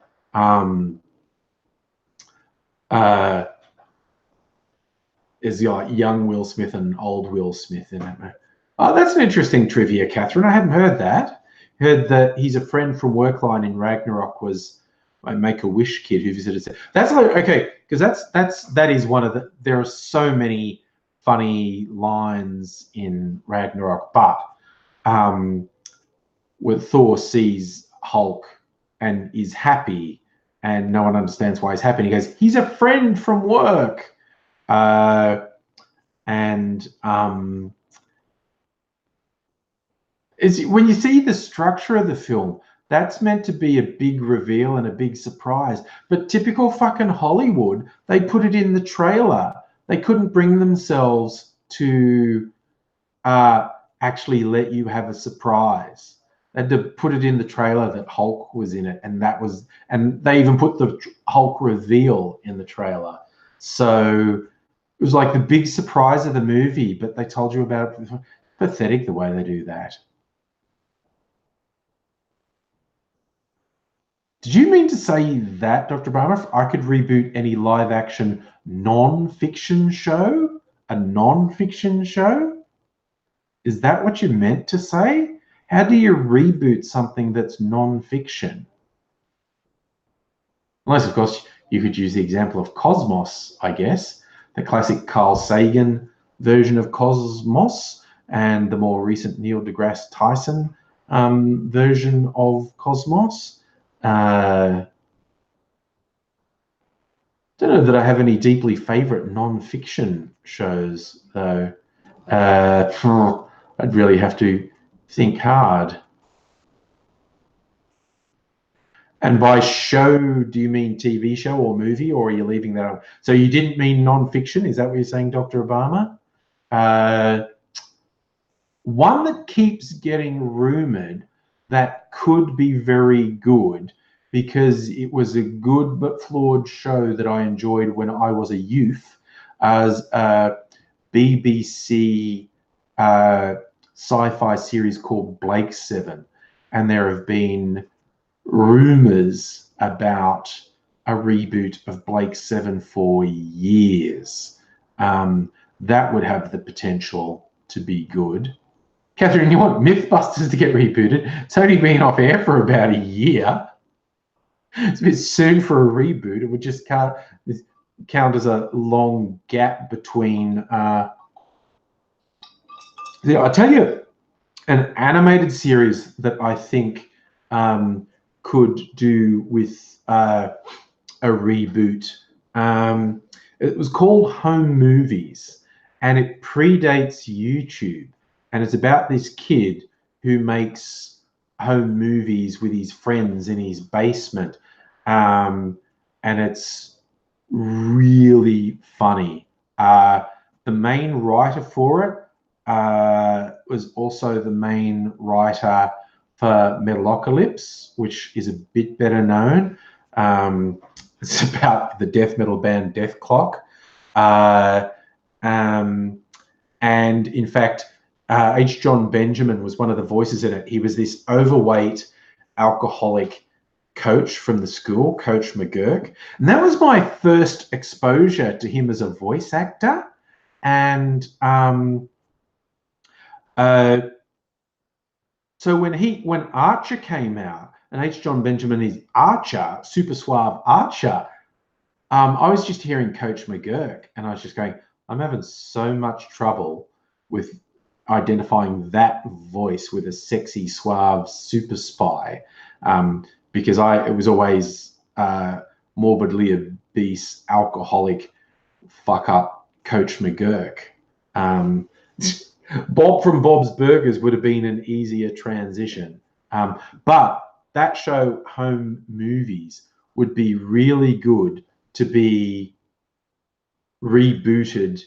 is like young Will Smith and old Will Smith in it. Oh, that's an interesting trivia, Catherine. I hadn't heard that. Heard that he's a friend from Workline in Ragnarok was a Make-A-Wish kid who visited. That's like, okay, because that is one of the. There are so many funny lines in Ragnarok, but when Thor sees Hulk and is happy, and no one understands why he's happy, and he goes, "He's a friend from work," when you see the structure of the film, that's meant to be a big reveal and a big surprise. But typical fucking Hollywood, they put it in the trailer. They couldn't bring themselves to actually let you have a surprise. They had to put it in the trailer that Hulk was in it, and they even put the Hulk reveal in the trailer. So it was like the big surprise of the movie, but they told you about it. Pathetic the way they do that. Did you mean to say that, Dr. Barmer, I could reboot any live-action non-fiction show? A non-fiction show? Is that what you meant to say? How do you reboot something that's non-fiction? Unless, of course, you could use the example of Cosmos, I guess, the classic Carl Sagan version of Cosmos and the more recent Neil deGrasse Tyson version of Cosmos. Don't know that I have any deeply favorite non-fiction shows, though. I'd really have to think hard. And by show, do you mean TV show or movie, or are you leaving that out? So you didn't mean non-fiction? Is that what you're saying, Dr. Obama? one that keeps getting rumored that could be very good because it was a good but flawed show that I enjoyed when I was a youth, as a BBC sci-fi series called Blake 7, and there have been rumors about a reboot of Blake 7 for years. That would have the potential to be good. Catherine, you want Mythbusters to get rebooted? It's only been off air for about a year. It's a bit soon for a reboot. It would just count as a long gap between. I'll tell you an animated series that I think could do with a reboot. It was called Home Movies, and it predates YouTube, and it's about this kid who makes home movies with his friends in his basement, and it's really funny. The main writer for it was also the main writer for Metalocalypse, which is a bit better known. It's about the death metal band Death Clock. And in fact, H. John Benjamin was one of the voices in it. He was this overweight, alcoholic coach from the school, Coach McGurk. And that was my first exposure to him as a voice actor. And so when Archer came out, and H. John Benjamin is Archer, super suave Archer, I was just hearing Coach McGurk, and I was just going, I'm having so much trouble with identifying that voice with a sexy, suave super spy, because it was always morbidly obese, alcoholic, fuck up Coach McGurk. Bob from Bob's Burgers would have been an easier transition. But that show, Home Movies, would be really good to be rebooted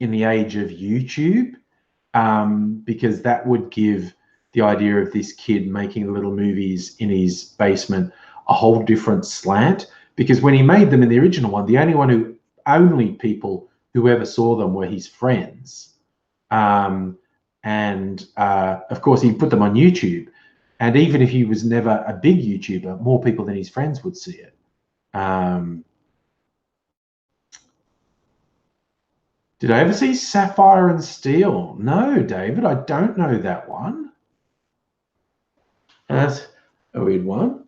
in the age of YouTube, because that would give the idea of this kid making little movies in his basement a whole different slant. Because when he made them in the original one, the only people who ever saw them were his friends. Of course, he put them on YouTube. And even if he was never a big YouTuber, more people than his friends would see it. Did I ever see Sapphire and Steel? No, David, I don't know that one. That's a weird one.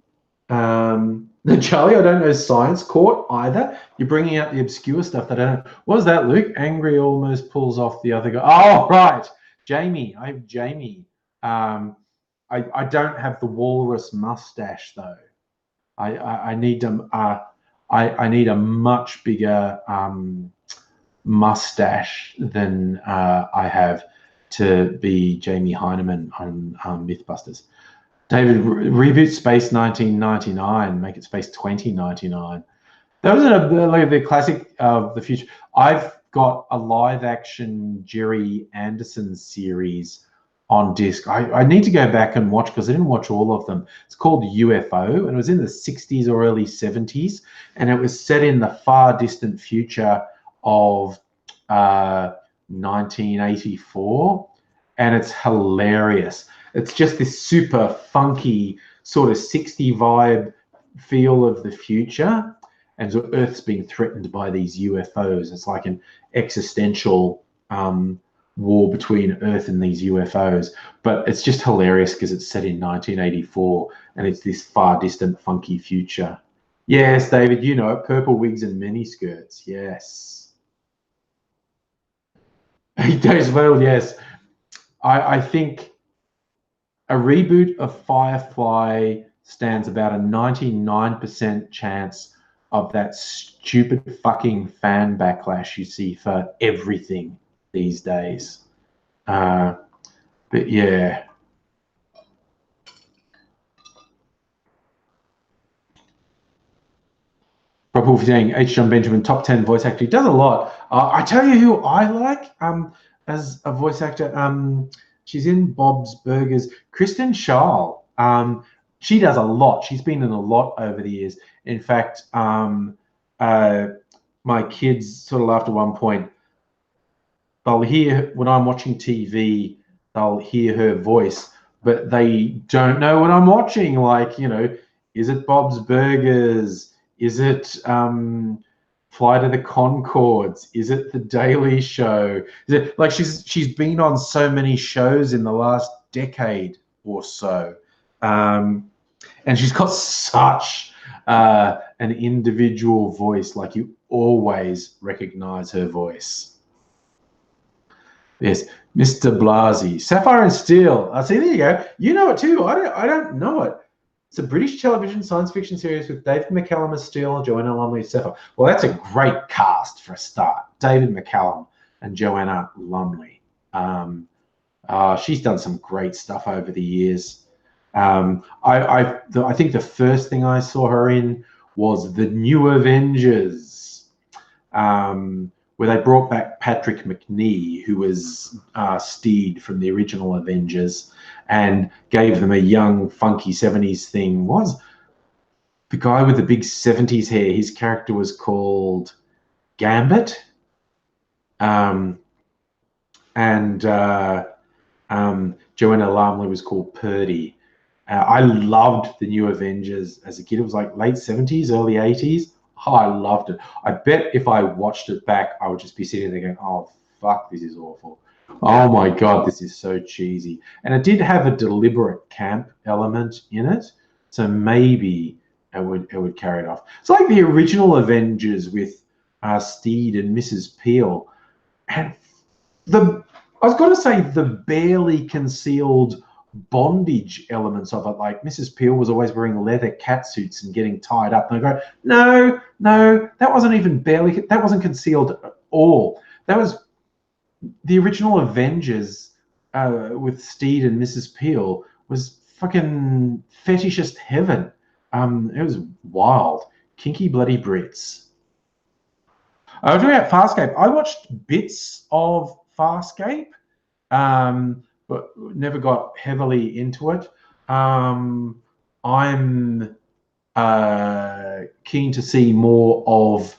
Charlie, I don't know Science Court either. You're bringing out the obscure stuff that I don't know. What was that, Luke? Angry almost pulls off the other guy. Oh, right. Jamie. I have Jamie. I don't have the walrus mustache though. I need them. I need a much bigger mustache than I have to be Jamie Heineman on Mythbusters. David, reboot Space 1999, make it Space 2099. Those are the classic of the future. I've got a live action Jerry Anderson series on disc. I need to go back and watch, because I didn't watch all of them. It's called UFO, and it was in the 60s or early 70s, and it was set in the far distant future of 1984, and it's hilarious. It's just this super funky sort of 60 vibe feel of the future, and so Earth's being threatened by these UFOs. It's like an existential war between Earth and these UFOs, but it's just hilarious because it's set in 1984 and it's this far distant funky future. Yes, David, you know it. Purple wigs and miniskirts. Yes. Days well, yes. I think a reboot of Firefly stands about a 99% chance of that stupid fucking fan backlash you see for everything these days. But yeah. Probably saying H. John Benjamin, top 10 voice actor. He does a lot. I tell you who I like as a voice actor. She's in Bob's Burgers. Kristen Schaal. She does a lot. She's been in a lot over the years. In fact, my kids sort of laughed at one point. They'll hear, when I'm watching TV, they'll hear her voice, but they don't know what I'm watching. Like, you know, is it Bob's Burgers? Is it Flight of the Conchords? Is it The Daily Show? Is it, like, she's been on so many shows in the last decade or so. And she's got such an individual voice. Like, you always recognize her voice. Yes, Mr. Blasey. Sapphire and Steel. I see, there you go. You know it too. I don't know it. It's a British television science fiction series with David McCallum as Steel, Joanna Lumley as Sapphire. Well, that's a great cast for a start. David McCallum and Joanna Lumley. She's done some great stuff over the years. I think the first thing I saw her in was The New Avengers, where they brought back Patrick McNee, who was Steed from the original Avengers, and gave them a young, funky 70s thing. Was the guy with the big 70s hair, his character was called Gambit. And Joanna Lumley was called Purdy. I loved The New Avengers as a kid. It was like late 70s, early 80s. Oh, I loved it. I bet if I watched it back, I would just be sitting there going, oh, fuck, this is awful. Oh, my God, this is so cheesy. And it did have a deliberate camp element in it, so maybe it would carry it off. It's like the original Avengers with Steed and Mrs. Peel. And I was going to say the barely concealed bondage elements of it, like Mrs. Peel was always wearing leather catsuits and getting tied up, and I go, no, that wasn't even barely, that wasn't concealed at all. That was the original Avengers with Steed and Mrs. Peel was fucking fetishist heaven. It was wild. Kinky bloody Brits. I was talking about Farscape. I watched bits of Farscape, but never got heavily into it. I'm keen to see more of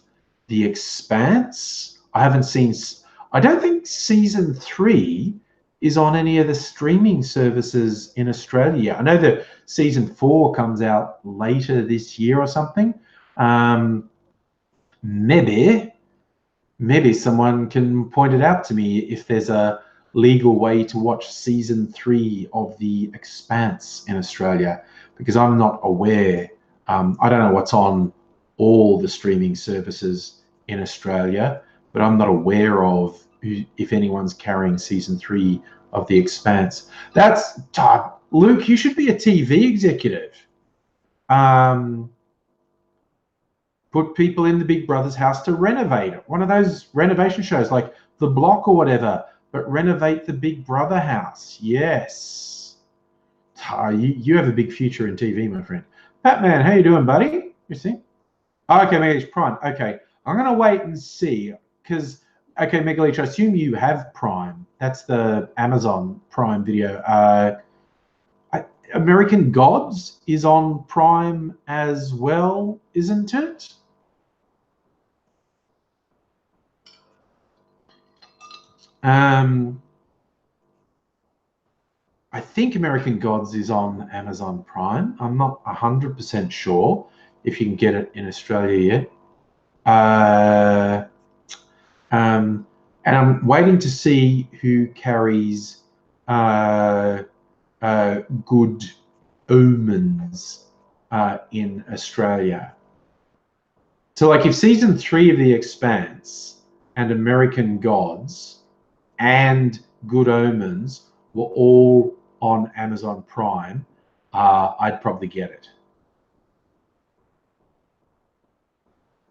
The Expanse. I don't think season 3 is on any of the streaming services in Australia. I know that season 4 comes out later this year or something. Maybe someone can point it out to me if there's a legal way to watch season 3 of The Expanse in Australia, because I'm not aware. I don't know what's on all the streaming services in Australia, but I'm not aware of if anyone's carrying season 3 of The Expanse. That's Luke, you should be a TV executive. Put people in the Big Brother's house to renovate it. One of those renovation shows like The Block or whatever, but renovate the Big Brother house. Yes. You have a big future in TV, my friend. Batman, how you doing, buddy? You see? Okay, Megaleech Prime. Okay, I'm going to wait and see because, okay, Megaleech, I assume you have Prime. That's the Amazon Prime Video. American Gods is on Prime as well, isn't it? I think American Gods is on Amazon Prime. I'm not 100% sure if you can get it in Australia yet. And I'm waiting to see who carries Good Omens in Australia. So, like, if season 3 of The Expanse and American Gods and Good Omens were all on Amazon Prime, I'd probably get it.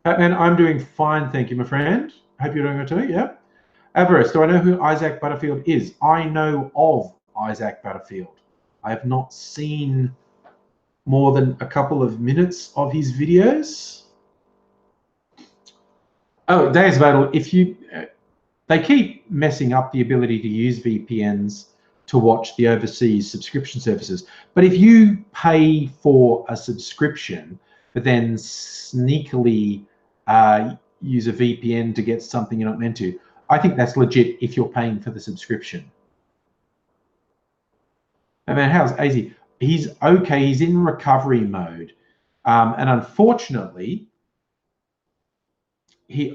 Batman, I'm doing fine, thank you, my friend. Hope you're doing it too, yeah? Avarice, do I know who Isaac Butterfield is? I know of Isaac Butterfield. I have not seen more than a couple of minutes of his videos. Oh, Days Battle, if you... they keep messing up the ability to use VPNs to watch the overseas subscription services. But if you pay for a subscription, but then sneakily use a VPN to get something you're not meant to, I think that's legit if you're paying for the subscription. I mean, how's AZ? He's okay. He's in recovery mode, and unfortunately, he.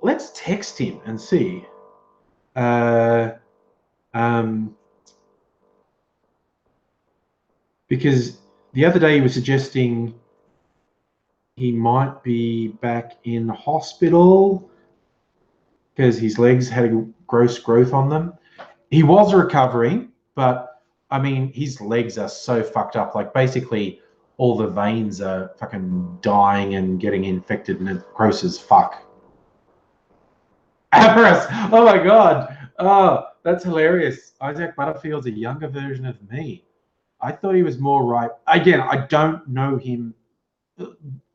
Let's text him and see. Because the other day he was suggesting he might be back in hospital because his legs had a gross growth on them. He was recovering, but I mean, his legs are so fucked up. Like basically all the veins are fucking dying and getting infected, and it's gross as fuck. Avarice! Oh my God. Oh, that's hilarious. Isaac Butterfield's a younger version of me. I thought he was more right. Again, I don't know him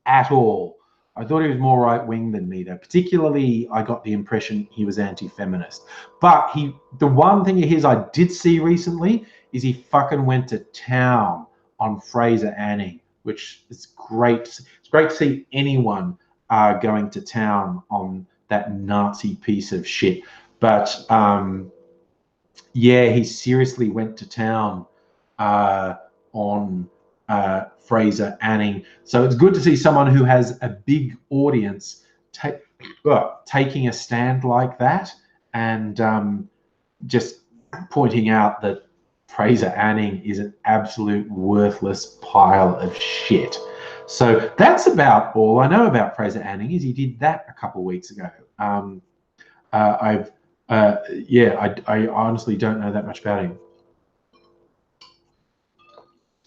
at all. I thought he was more right-wing than me, though. Particularly, I got the impression he was anti-feminist. But the one thing of his I did see recently is he fucking went to town on Fraser Anning, which is great. It's great to see anyone going to town on that Nazi piece of shit. But yeah, he seriously went to town on Fraser Anning. So it's good to see someone who has a big audience taking a stand like that, and just pointing out that Fraser Anning is an absolute worthless pile of shit. So that's about all I know about Fraser Anning. Is he did that a couple of weeks ago. I honestly don't know that much about him.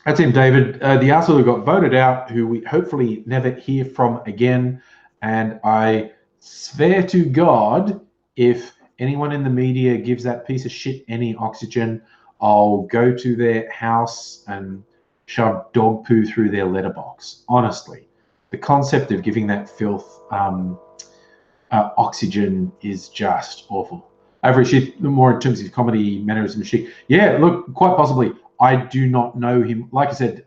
That's him, David. The arsehole who got voted out, who we hopefully never hear from again. And I swear to God, if anyone in the media gives that piece of shit any oxygen, I'll go to their house and shove dog poo through their letterbox. Honestly, the concept of giving that filth oxygen is just awful. Average shit, more in terms of comedy, mannerism, and shit. Yeah, look, quite possibly. I do not know him. Like I said,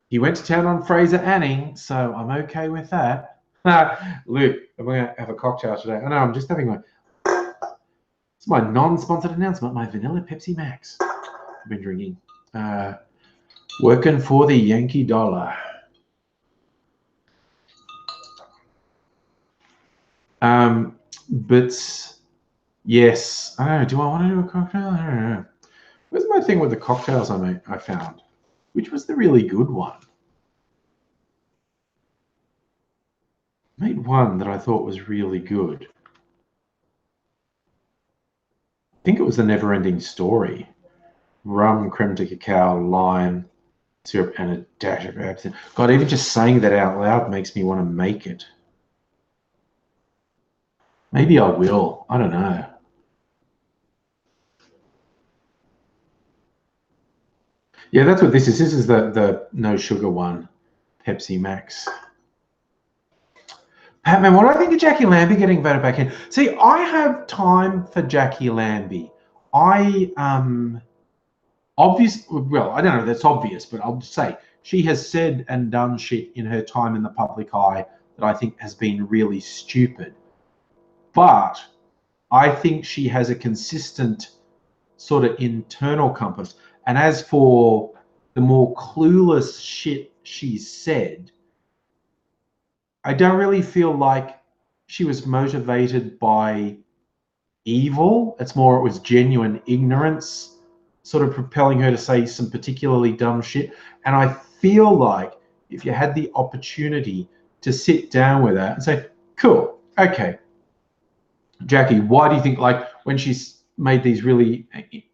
he went to town on Fraser Anning, so I'm okay with that. Luke, I'm going to have a cocktail today. I know, I'm just having it's my non-sponsored announcement, my vanilla Pepsi Max. I've been drinking. Working for the Yankee dollar. But yes, I don't know. Do I want to do a cocktail? I don't know. Where's my thing with the cocktails I found? Which was the really good one? I made one that I thought was really good. I think it was the Never-Ending Story. Rum, creme de cacao, lime, syrup, and a dash of absinthe. God, even just saying that out loud makes me want to make it. Maybe I will. I don't know. Yeah, that's what this is. This is the no sugar one, Pepsi Max. Patman, what do I think of Jackie Lambie getting voted back in? See, I have time for Jackie Lambie. I well, I don't know, that's obvious, but I'll say she has said and done shit in her time in the public eye that I think has been really stupid. But I think she has a consistent sort of internal compass. And as for the more clueless shit she's said, I don't really feel like she was motivated by evil. It's more it was genuine ignorance sort of propelling her to say some particularly dumb shit. And I feel like if you had the opportunity to sit down with her and say, cool, okay, Jackie, why do you think, like, when she's made these really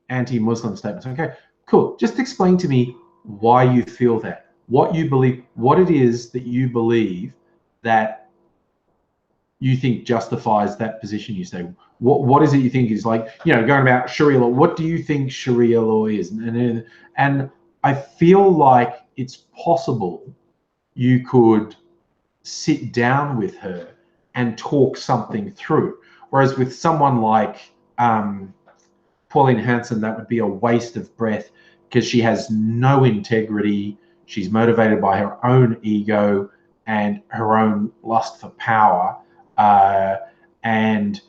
anti-Muslim statements, okay, cool, just explain to me why you feel that, what you believe, what it is that you believe that you think justifies that position you say. What is it you think is, like, you know, going about Sharia law, what do you think Sharia law is? And I feel like it's possible you could sit down with her and talk something through. Whereas with someone like Pauline Hanson, that would be a waste of breath because she has no integrity. She's motivated by her own ego and her own lust for power. And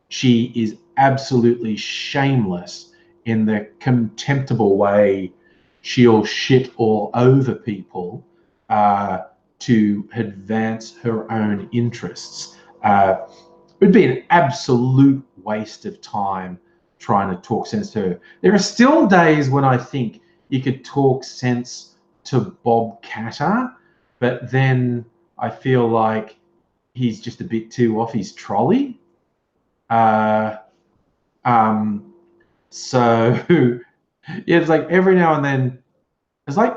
she is absolutely shameless in the contemptible way she'll shit all over people to advance her own interests. It would be an absolute waste of time trying to talk sense to her. There are still days when I think you could talk sense to Bob Catter, but then I feel like he's just a bit too off his trolley. So yeah, it's like every now and then, it's like,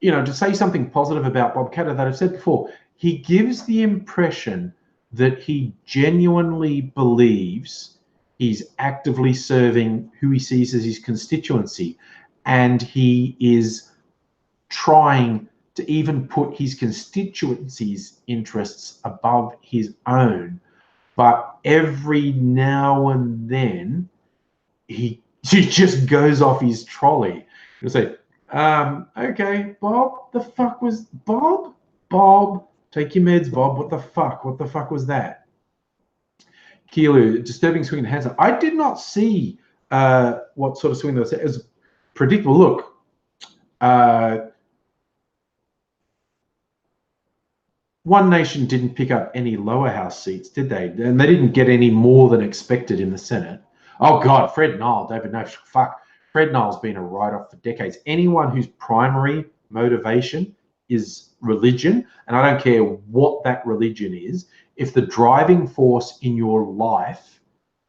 you know, to say something positive about Bob Catter that I've said before, he gives the impression that he genuinely believes he's actively serving who he sees as his constituency, and he is trying to even put his constituency's interests above his own. But every now and then he just goes off his trolley. He'll say, okay, Bob, the fuck was Bob? Bob, take your meds, Bob. What the fuck? What the fuck was that? Kilu, disturbing swing in the hands. I did not see what sort of swing that was. It was predictable. Look, One Nation didn't pick up any lower house seats, did they? And they didn't get any more than expected in the Senate. Oh, God, Fred Nile, David, no, fuck. Fred Nile's been a write-off for decades. Anyone whose primary motivation is religion, and I don't care what that religion is, if the driving force in your life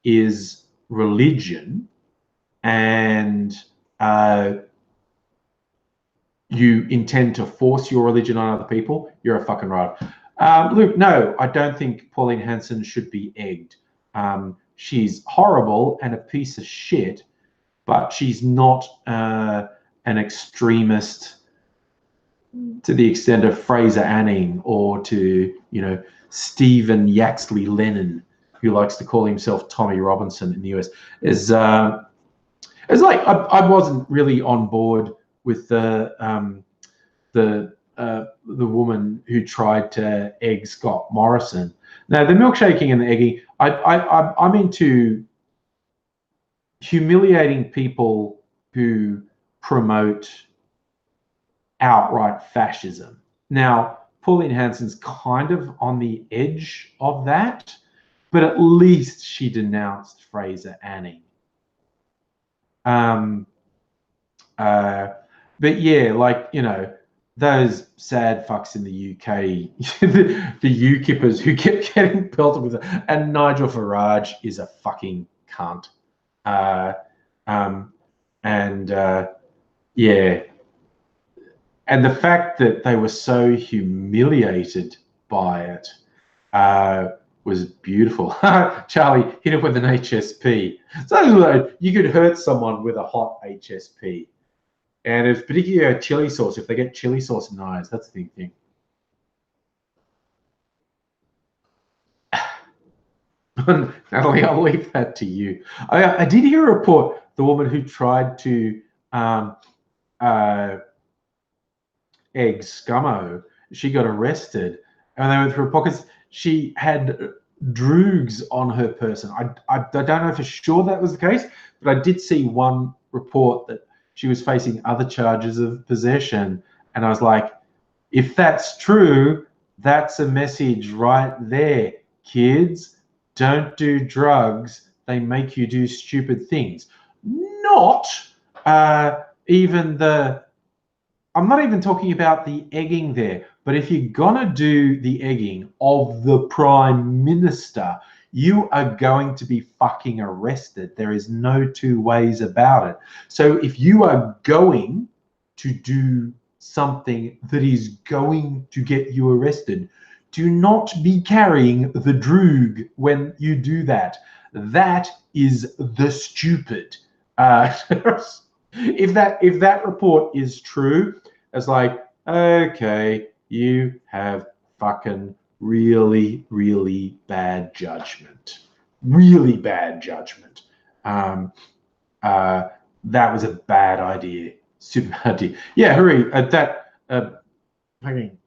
is religion and you intend to force your religion on other people, you're a fucking write-off. Luke, no, I don't think Pauline Hanson should be egged. She's horrible and a piece of shit, but she's not an extremist to the extent of Fraser Anning or to, you know, Stephen Yaxley Lennon, who likes to call himself Tommy Robinson in the US. It's like I wasn't really on board with the woman who tried to egg Scott Morrison. Now, the milkshaking and the egging, I'm into humiliating people who promote outright fascism. Now, Pauline Hanson's kind of on the edge of that, but at least she denounced Fraser Anning. But yeah, like, you know, those sad fucks in the UK, the UKIPers who kept getting pelted with it, and Nigel Farage is a fucking cunt. Yeah, and the fact that they were so humiliated by it was beautiful. Charlie, hit it with an HSP. So you could hurt someone with a hot HSP. And it's particularly a chili sauce. If they get chili sauce in the eyes, that's the thing. Natalie, I'll leave that to you. I did hear a report, the woman who tried to egg Scummo, she got arrested, and they went through her pockets. She had droogs on her person. I don't know for sure that was the case, but I did see one report that she was facing other charges of possession. And I was like, if that's true, that's a message right there. Kids, don't do drugs. They make you do stupid things. Not even the... I'm not even talking about the egging there, but if you're gonna do the egging of the Prime Minister, you are going to be fucking arrested. There is no two ways about it. So if you are going to do something that is going to get you arrested, do not be carrying the droog when you do that. That is the stupid. If that report is true, it's like, okay, you have fucking really, really bad judgment. Really bad judgment. That was a bad idea. Super bad idea. Yeah, hurry. That fucking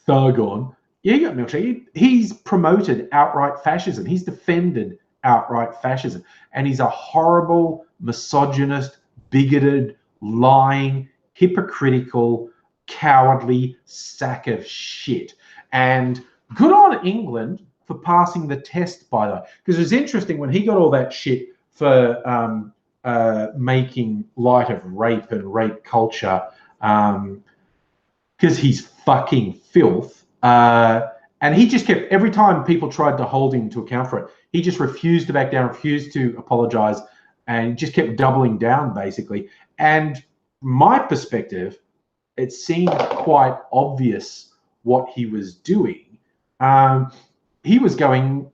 Thurgon. Yeah, you got Milkshake. He's promoted outright fascism. He's defended outright fascism. And he's a horrible, misogynist, bigoted, lying, hypocritical, cowardly sack of shit. And good on England for passing the test, by the way. Because it was interesting when he got all that shit for making light of rape and rape culture, because he's fucking filth. And he just kept, every time people tried to hold him to account for it, he just refused to back down, refused to apologize, and just kept doubling down, basically. And from my perspective, it seemed quite obvious what he was doing. He was going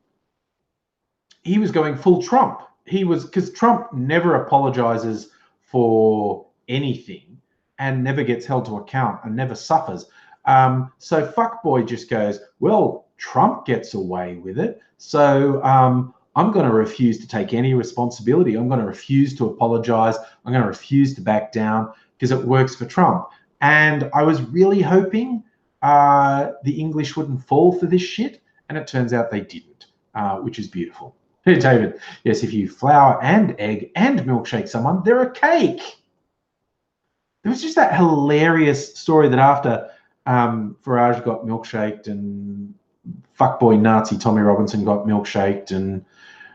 full Trump. Because Trump never apologizes for anything and never gets held to account and never suffers. So fuckboy just goes, well, Trump gets away with it, so I'm going to refuse to take any responsibility. I'm going to refuse to apologize. I'm going to refuse to back down because it works for Trump. And I was really hoping the English wouldn't fall for this shit, and it turns out they didn't, which is beautiful. Hey, David, yes, if you flour and egg and milkshake someone, they're a cake. There was just that hilarious story that after Farage got milkshaked and fuckboy Nazi Tommy Robinson got milkshaked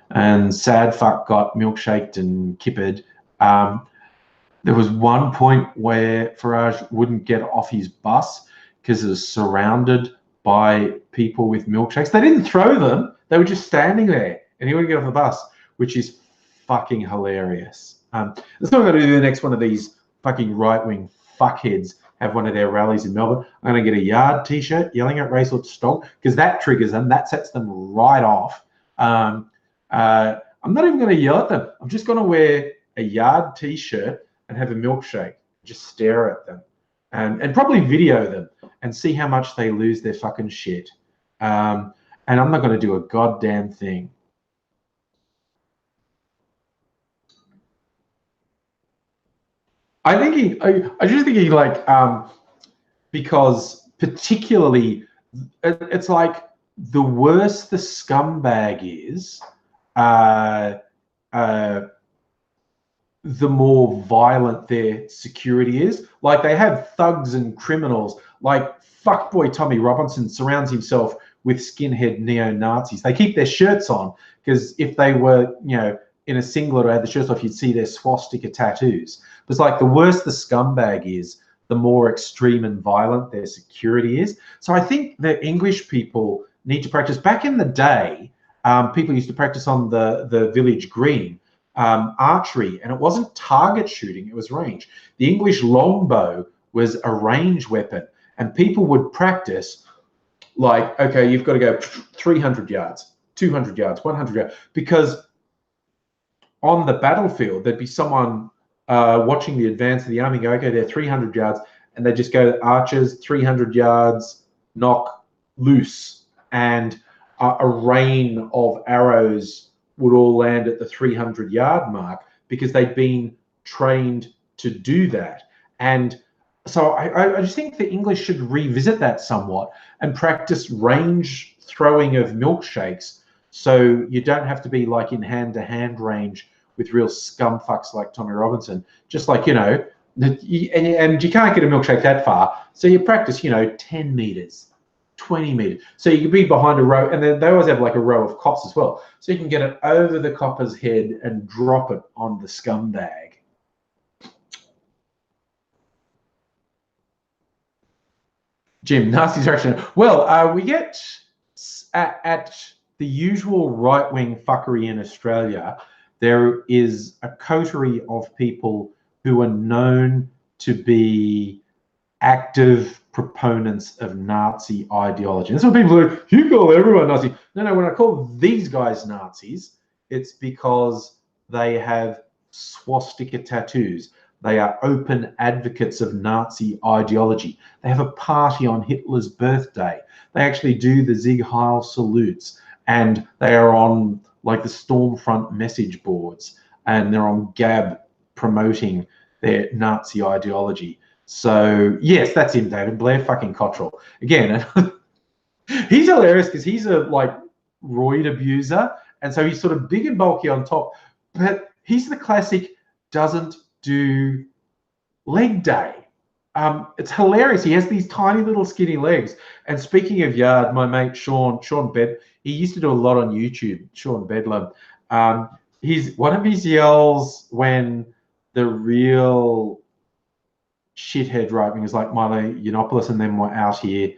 and sad fuck got milkshaked and kippered, there was one point where Farage wouldn't get off his bus because it was surrounded by people with milkshakes. They didn't throw them. They were just standing there. And he wouldn't get off the bus, which is fucking hilarious. That's what I'm going to do the next one of these fucking right-wing fuckheads have one of their rallies in Melbourne. I'm going to get a Yard T-shirt yelling at Racehorse to stop, because that triggers them. That sets them right off. I'm not even going to yell at them. I'm just going to wear a Yard T-shirt and have a milkshake. Just stare at them and probably video them and see how much they lose their fucking shit. And I'm not going to do a goddamn thing. I just think like, because particularly, it's like the worse the scumbag is, the more violent their security is. Like, they have thugs and criminals. Like, fuckboy Tommy Robinson surrounds himself with skinhead neo-Nazis. They keep their shirts on because if they were, in a singlet or had the shirts off, you'd see their swastika tattoos. It's like the worse the scumbag is, the more extreme and violent their security is. So I think the English people need to practice. Back in the day, people used to practice on the village green, archery, and it wasn't target shooting, it was range. The English longbow was a range weapon, and people would practice like, okay, you've got to go 300 yards, 200 yards, 100 yards, because on the battlefield, there'd be someone watching the advance of the army go, okay, they're 300 yards, and they just go, archers, 300 yards, knock, loose, and a rain of arrows would all land at the 300-yard mark because they'd been trained to do that. And so I just think the English should revisit that somewhat and practice range throwing of milkshakes, so you don't have to be like in hand-to-hand range with real scumfucks like Tommy Robinson. Just like, and you can't get a milkshake that far, so you practice, 10 meters, 20 meters. So you can be behind a row, and then they always have like a row of cops as well. So you can get it over the copper's head and drop it on the scumbag. Jim, nasty direction. Well, we get at the usual right-wing fuckery in Australia, there is a coterie of people who are known to be active proponents of Nazi ideology. That's what people are, you call everyone Nazi. No, when I call these guys Nazis, it's because they have swastika tattoos. They are open advocates of Nazi ideology. They have a party on Hitler's birthday. They actually do the Sieg Heil salutes, and they are on like the Stormfront message boards. and they're on Gab promoting their Nazi ideology. So yes, that's him, David Blair fucking Cottrell. Again, he's hilarious because he's a like roid abuser, and so he's sort of big and bulky on top, but he's the classic doesn't do leg day. It's hilarious. He has these tiny little skinny legs. And speaking of yard, my mate Sean Bed, he used to do a lot on YouTube. Sean Bedlam. One of his yells when the real shithead right wingers like Milo Yiannopoulos and them were out here.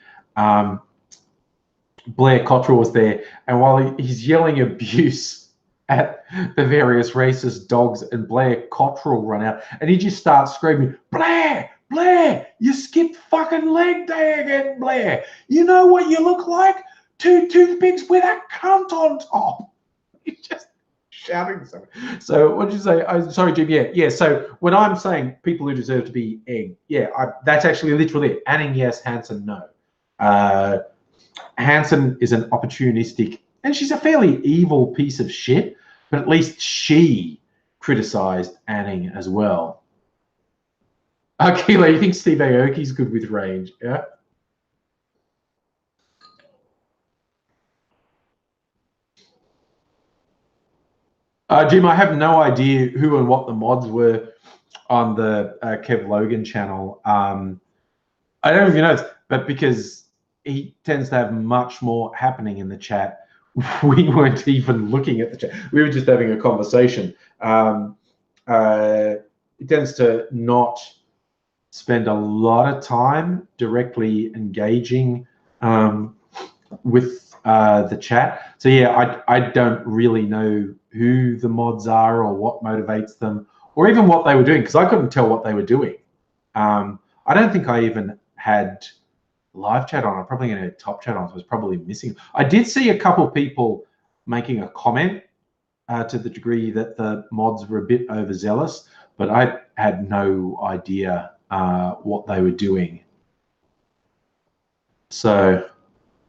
Blair Cottrell was there, and while he's yelling abuse at the various racist dogs, and Blair Cottrell run out, and he just starts screaming, Blair, you skipped fucking leg day again, Blair. You know what you look like? 2 toothpicks with a cunt on top. He's just shouting something. So what did you say? Sorry, Jim. Yeah. So when I'm saying people who deserve to be egged, that's actually literally it. Anning, yes. Hansen, no. Hansen is an opportunistic, and she's a fairly evil piece of shit, but at least she criticised Anning as well. Kilo, you think Steve Aoki's good with range, yeah? Jim, I have no idea who and what the mods were on the Kev Logan channel. I don't know if you know, but because he tends to have much more happening in the chat, we weren't even looking at the chat. We were just having a conversation. He tends to not spend a lot of time directly engaging with the chat. So yeah, I don't really know who the mods are or what motivates them or even what they were doing, because I couldn't tell what they were doing. I don't think I even had live chat on. I'm probably going to have top chat on, so I was probably missing. I did see a couple people making a comment to the degree that the mods were a bit overzealous, but I had no idea what they were doing. So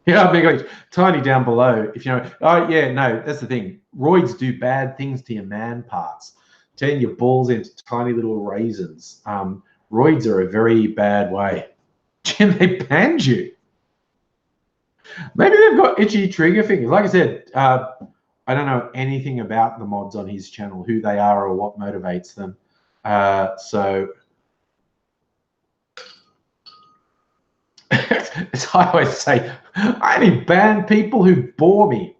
yeah, big tiny down below. If you know, oh yeah, no, that's the thing. Roids do bad things to your man parts, turn your balls into tiny little raisins. Roids are a very bad way. Jim, they banned you. Maybe they've got itchy trigger fingers. Like I said, I don't know anything about the mods on his channel, who they are or what motivates them. So as I always say, I only ban people who bore me.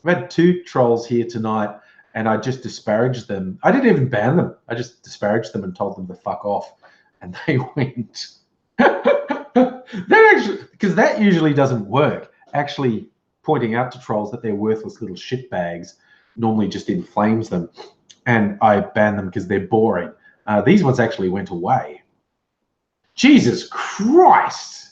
I've had 2 trolls here tonight, and I just disparaged them. I didn't even ban them. I just disparaged them and told them to fuck off, and they went. That actually, because that usually doesn't work. Actually, pointing out to trolls that they're worthless little shitbags normally just inflames them, and I ban them because they're boring. These ones actually went away. Jesus Christ!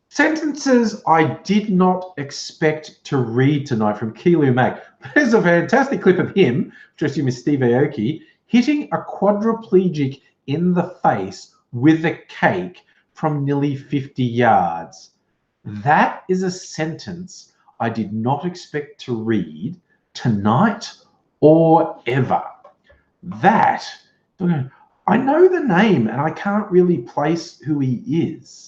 Sentences I did not expect to read tonight from Kilu Mag. There's a fantastic clip of him, which I assume is Steve Aoki, hitting a quadriplegic in the face with a cake from nearly 50 yards. That is a sentence I did not expect to read tonight or ever. That, I know the name and I can't really place who he is.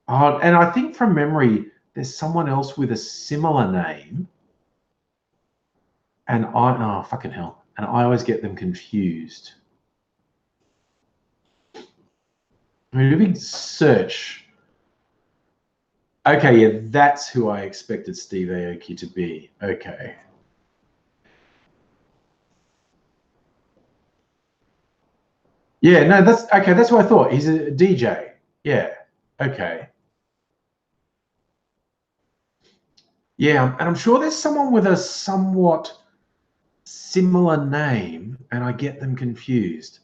And I think from memory, there's someone else with a similar name. And oh, fucking hell. And I always get them confused. I mean, a big search. Okay, yeah, that's who I expected Steve Aoki to be. Okay. Yeah, no, that's okay. That's what I thought. He's a DJ. Yeah. Okay. Yeah, and I'm sure there's someone with a somewhat similar name, and I get them confused.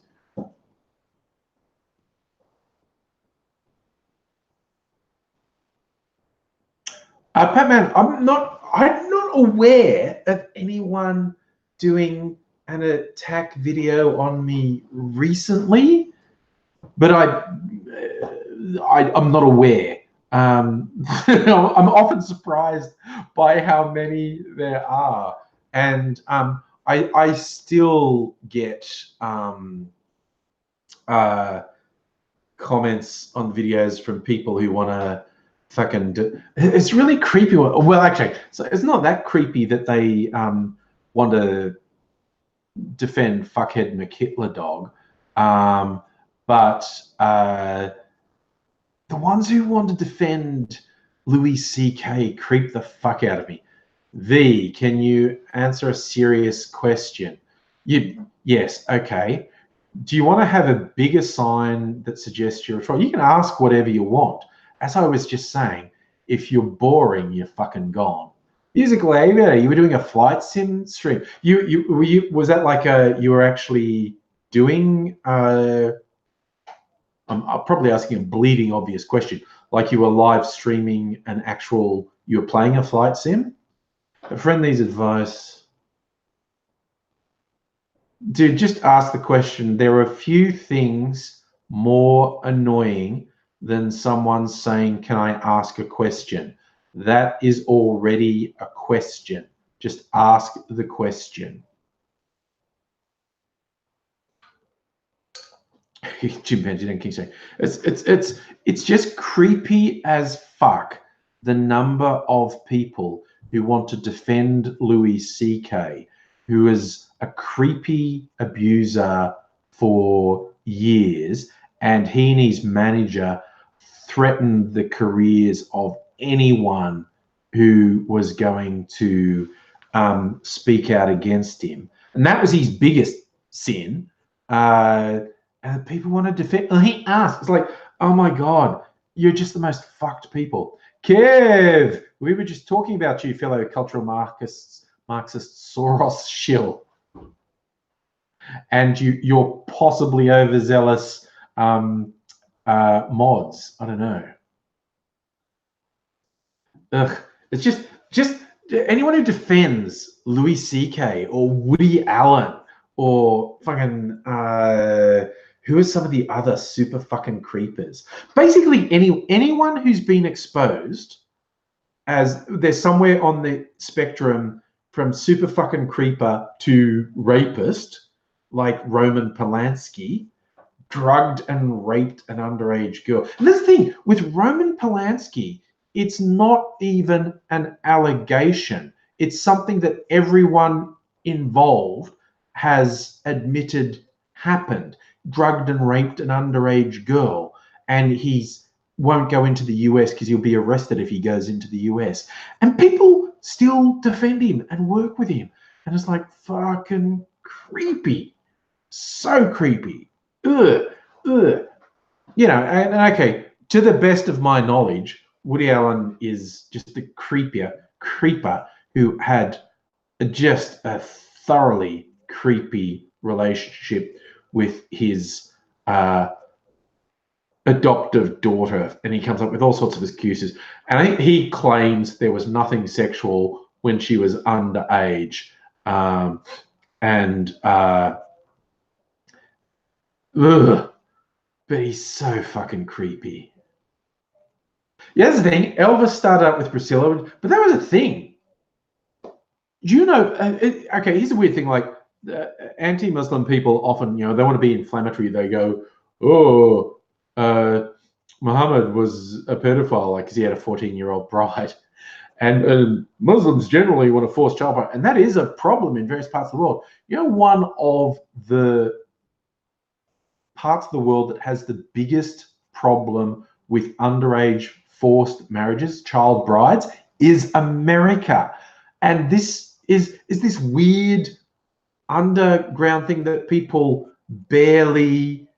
Patman, I'm not aware of anyone doing an attack video on me recently, but I'm not aware. I'm often surprised by how many there are, and I still get comments on videos from people who want to fucking it's really creepy. Well, actually, so it's not that creepy that they want to defend fuckhead McHitler dog, but the ones who want to defend Louis C.K. creep the fuck out of me. V, can you answer a serious question? Yes, okay. Do you want to have a bigger sign that suggests you're a troll? You can ask whatever you want. As I was just saying, if you're boring, you're fucking gone. Musical Aviator, you were doing a flight sim stream. Was that like you were actually doing I'm probably asking a bleeding obvious question, like you were live streaming an actual, you were playing a flight sim? A friend needs advice. Dude, just ask the question. There are a few things more annoying than someone saying, can I ask a question? That is already a question. Just ask the question. Chimpanzee and King saying it's just creepy as fuck, the number of people who want to defend Louis C.K., who is a creepy abuser for years, and he and his manager threatened the careers of anyone who was going to speak out against him. And that was his biggest sin. And people want to defend. And he asked, it's like, oh my God, you're just the most fucked people. Kev, we were just talking about you, fellow cultural Marxist Soros shill. And you're possibly overzealous mods. I don't know. Ugh, it's just anyone who defends Louis C.K. or Woody Allen or fucking who are some of the other super fucking creepers? Basically, anyone who's been exposed as they're somewhere on the spectrum from super fucking creeper to rapist, like Roman Polanski, drugged and raped an underage girl. And that's the thing with Roman Polanski, it's not even an allegation. It's something that everyone involved has admitted happened. Drugged and raped an underage girl, and he's won't go into the US because he'll be arrested if he goes into the US. And people still defend him and work with him. And it's like fucking creepy. So creepy. Ugh. Ugh. You know, and okay, to the best of my knowledge, Woody Allen is just a creeper who had just a thoroughly creepy relationship with his adoptive daughter, and he comes up with all sorts of excuses. And I think he claims there was nothing sexual when she was underage, but he's so fucking creepy. Yeah, that's the thing. Elvis started up with Priscilla, but that was a thing. Do you know? Okay, here's a weird thing. Like anti-Muslim people often, you know, they want to be inflammatory. They go, "Oh, Muhammad was a pedophile, like because he had a 14-year-old bride." And Muslims generally want to force childbirth, and that is a problem in various parts of the world. You know, one of the parts of the world that has the biggest problem with underage forced marriages, child brides, is America. And this is this weird underground thing that people barely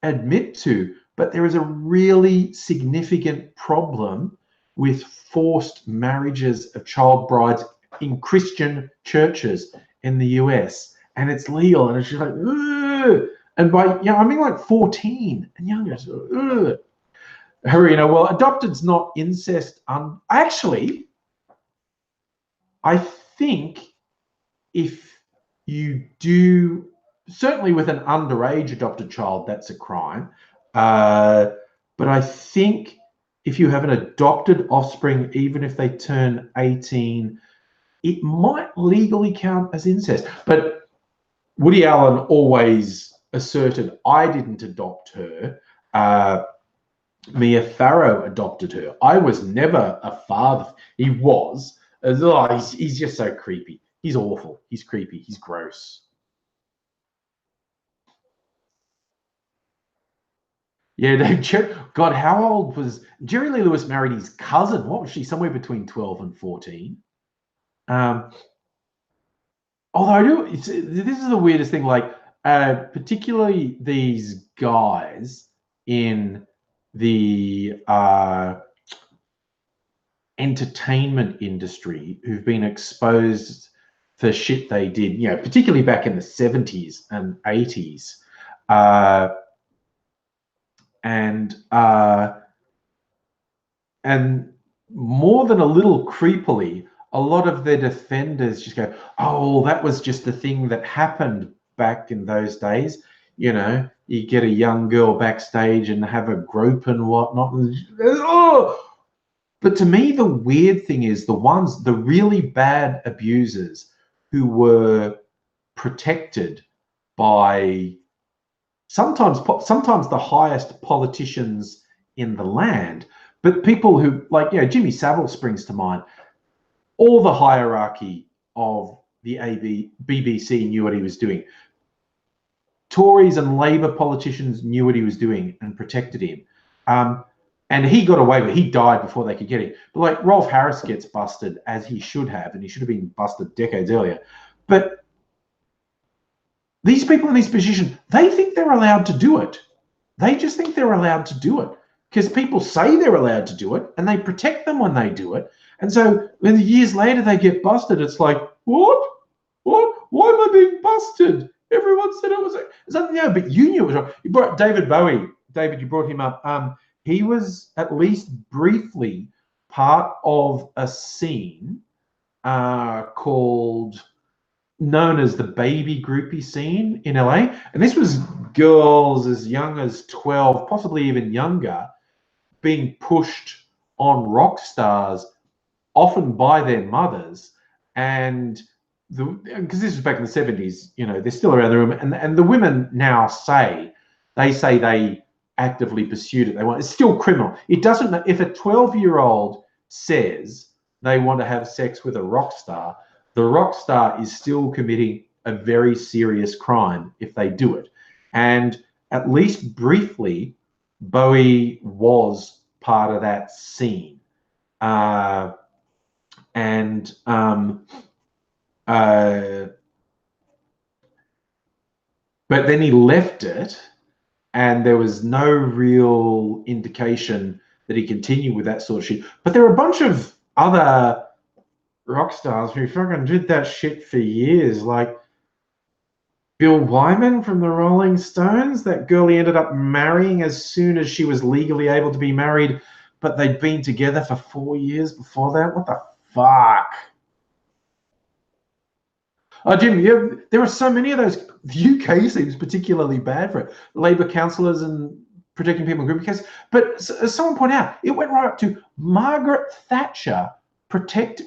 admit to, but there is a really significant problem with forced marriages of child brides in Christian churches in the US, and it's legal, and it's just like, ugh. And by, you know, I mean like 14 and younger. So, you know, well, adopted's not incest. Actually, I think if you do, certainly with an underage adopted child, that's a crime. But I think if you have an adopted offspring, even if they turn 18 it might legally count as incest. But Woody Allen always asserted, I didn't adopt her. Mia Farrow adopted her. I was never a father. He was. Oh, he's just so creepy. He's awful. He's creepy. He's gross. Yeah, God, how old was Jerry Lee Lewis? Married his cousin. What was she? Somewhere between 12 and 14. Although I do, this is the weirdest thing. Like, particularly these guys in the entertainment industry who've been exposed for shit they did, you know, particularly back in the 70s and 80s. And more than a little creepily, a lot of their defenders just go, oh, that was just the thing that happened back in those days. You know, you get a young girl backstage and have a grope and whatnot. Oh! But to me, the weird thing is the really bad abusers who were protected by sometimes the highest politicians in the land, but people who, like, you know, Jimmy Savile springs to mind. All the hierarchy of the BBC knew what he was doing. Tories and Labour politicians knew what he was doing and protected him. And he got away with it. He died before they could get him. But like Rolf Harris gets busted, as he should have, and he should have been busted decades earlier. But these people in this position, they think they're allowed to do it. They just think they're allowed to do it because people say they're allowed to do it and they protect them when they do it. And so when years later they get busted, it's like, what? Why am I being busted? Everyone said it was something. No, but you knew it was wrong. You brought David Bowie. David, you brought him up. He was at least briefly part of a scene known as the baby groupie scene in LA. And this was girls as young as 12, possibly even younger, being pushed on rock stars, often by their mothers. And because this was back in the 70s, you know, they're still around the room. And the women now say they actively pursued it. It's still criminal. It doesn't matter if a 12-year-old says they want to have sex with a rock star, the rock star is still committing a very serious crime if they do it. And at least briefly, Bowie was part of that scene. But then he left it, and there was no real indication that he continued with that sort of shit. But there were a bunch of other rock stars who fucking did that shit for years, like Bill Wyman from the Rolling Stones. That girl he ended up marrying as soon as she was legally able to be married, but they'd been together for 4 years before that. What the fuck? Oh, Jim, there are so many of those. The UK seems particularly bad for it. Labour councillors and protecting people in group cases. But as someone pointed out, it went right up to Margaret Thatcher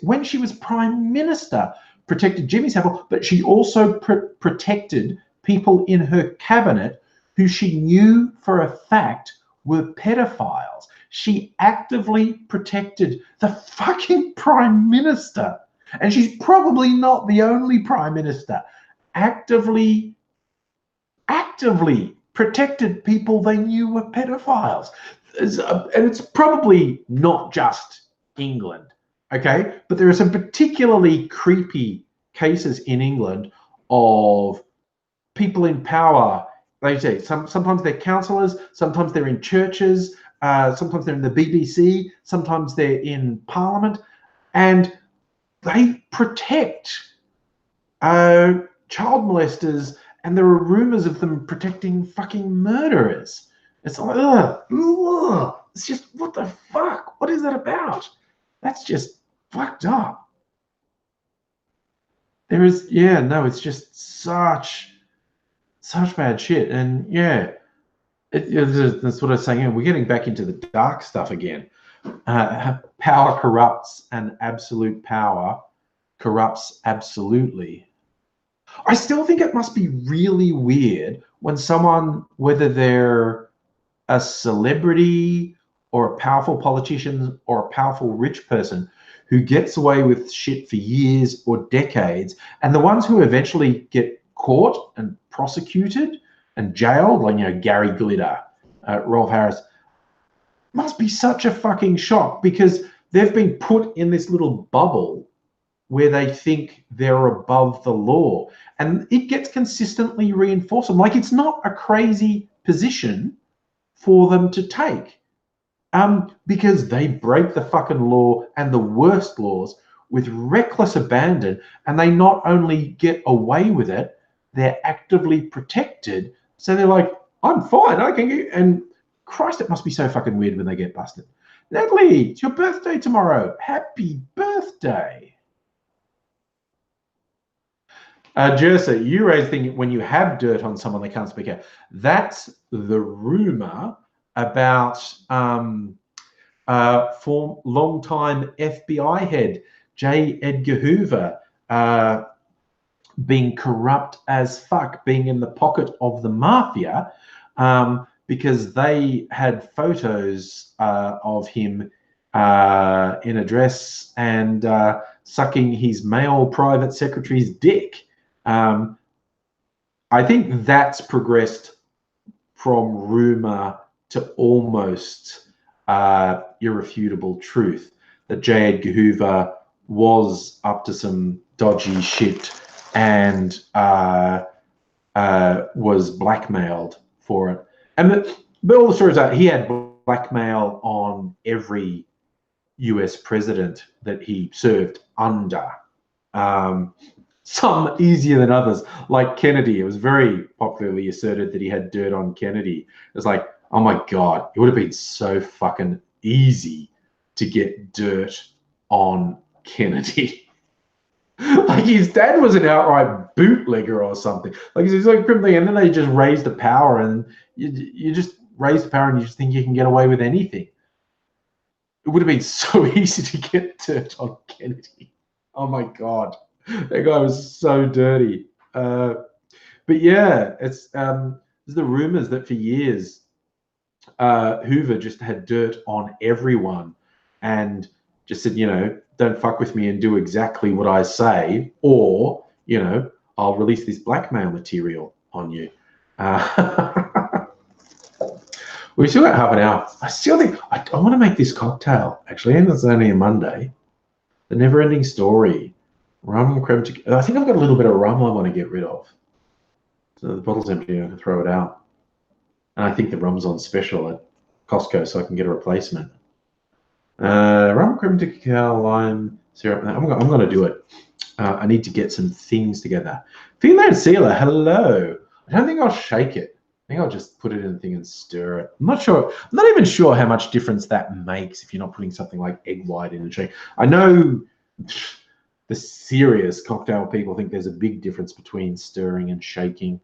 when she was Prime Minister, protected Jimmy Savile, but she also protected people in her cabinet who she knew for a fact were pedophiles. She actively protected the fucking Prime Minister. And she's probably not the only Prime Minister. Actively protected people they knew were pedophiles. And it's probably not just England, okay? But there are some particularly creepy cases in England of people in power. They say sometimes they're councillors, sometimes they're in churches, sometimes they're in the BBC, sometimes they're in Parliament, and they protect child molesters, and there are rumors of them protecting fucking murderers. It's like, ugh. It's just, what the fuck? What is that about? That's just fucked up. It's just such bad shit. And yeah, that's what I was saying. We're getting back into the dark stuff again. Power corrupts, and absolute power corrupts absolutely. I still think it must be really weird when someone, whether they're a celebrity or a powerful politician or a powerful rich person, who gets away with shit for years or decades, and the ones who eventually get caught and prosecuted and jailed, like, you know, Gary Glitter, Rolf Harris, must be such a fucking shock, because they've been put in this little bubble where they think they're above the law, and it gets consistently reinforced. Like, it's not a crazy position for them to take, because they break the fucking law, and the worst laws, with reckless abandon, and they not only get away with it, they're actively protected. So they're like, I'm fine, I can get, and Christ, it must be so fucking weird when they get busted. Natalie, it's your birthday tomorrow. Happy birthday. Jersa, you raised the thing when you have dirt on someone they can't speak out. That's the rumor about for long-time FBI head J. Edgar Hoover being corrupt as fuck, being in the pocket of the mafia, because they had photos of him in a dress and sucking his male private secretary's dick. I think that's progressed from rumor to almost irrefutable truth, that J. Edgar Hoover was up to some dodgy shit and was blackmailed for it. But all the stories are he had blackmail on every US president that he served under. Some easier than others, like Kennedy. It was very popularly asserted that he had dirt on Kennedy. It was like, oh my God, it would have been so fucking easy to get dirt on Kennedy. Like, his dad was an outright bootlegger or something. Like, he's like criminally, and then they just raise the power, and you just raise the power and you just think you can get away with anything. It would have been so easy to get dirt on Kennedy. Oh my God. That guy was so dirty. But yeah, it's there's the rumors that for years Hoover just had dirt on everyone and just said, you know, don't fuck with me and do exactly what I say, or, you know, I'll release this blackmail material on you. We've still got half an hour. I still think I want to make this cocktail, actually, and it's only a Monday. The Never-Ending Story. Rum, creme, I think I've got a little bit of rum I want to get rid of. So the bottle's empty, I can throw it out. And I think the rum's on special at Costco, so I can get a replacement. Rum, creme de cacao, lime, syrup. I'm going to do it. I need to get some things together. Finland Sealer, hello. I don't think I'll shake it. I think I'll just put it in the thing and stir it. I'm not sure. I'm not even sure how much difference that makes if you're not putting something like egg white in a shake. I know the serious cocktail people think there's a big difference between stirring and shaking.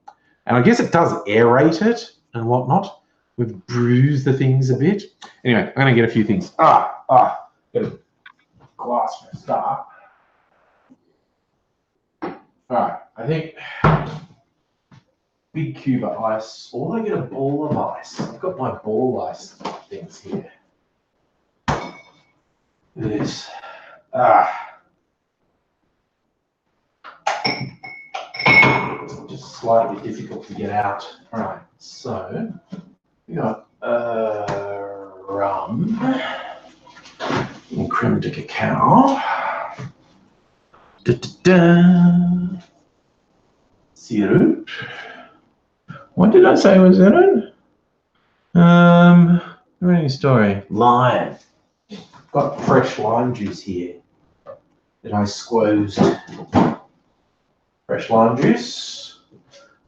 And I guess it does aerate it and whatnot. We've bruised the things a bit. Anyway, I'm going to get a few things. Got a glass for a start. All right, I think big cube of ice, or I get a ball of ice. I've got my ball ice things here. This. Just slightly difficult to get out. All right, so we got rum and creme de cacao. Syrup. What did I say was in it? Any story? Lime. Got fresh lime juice here that I squozed. Fresh lime juice,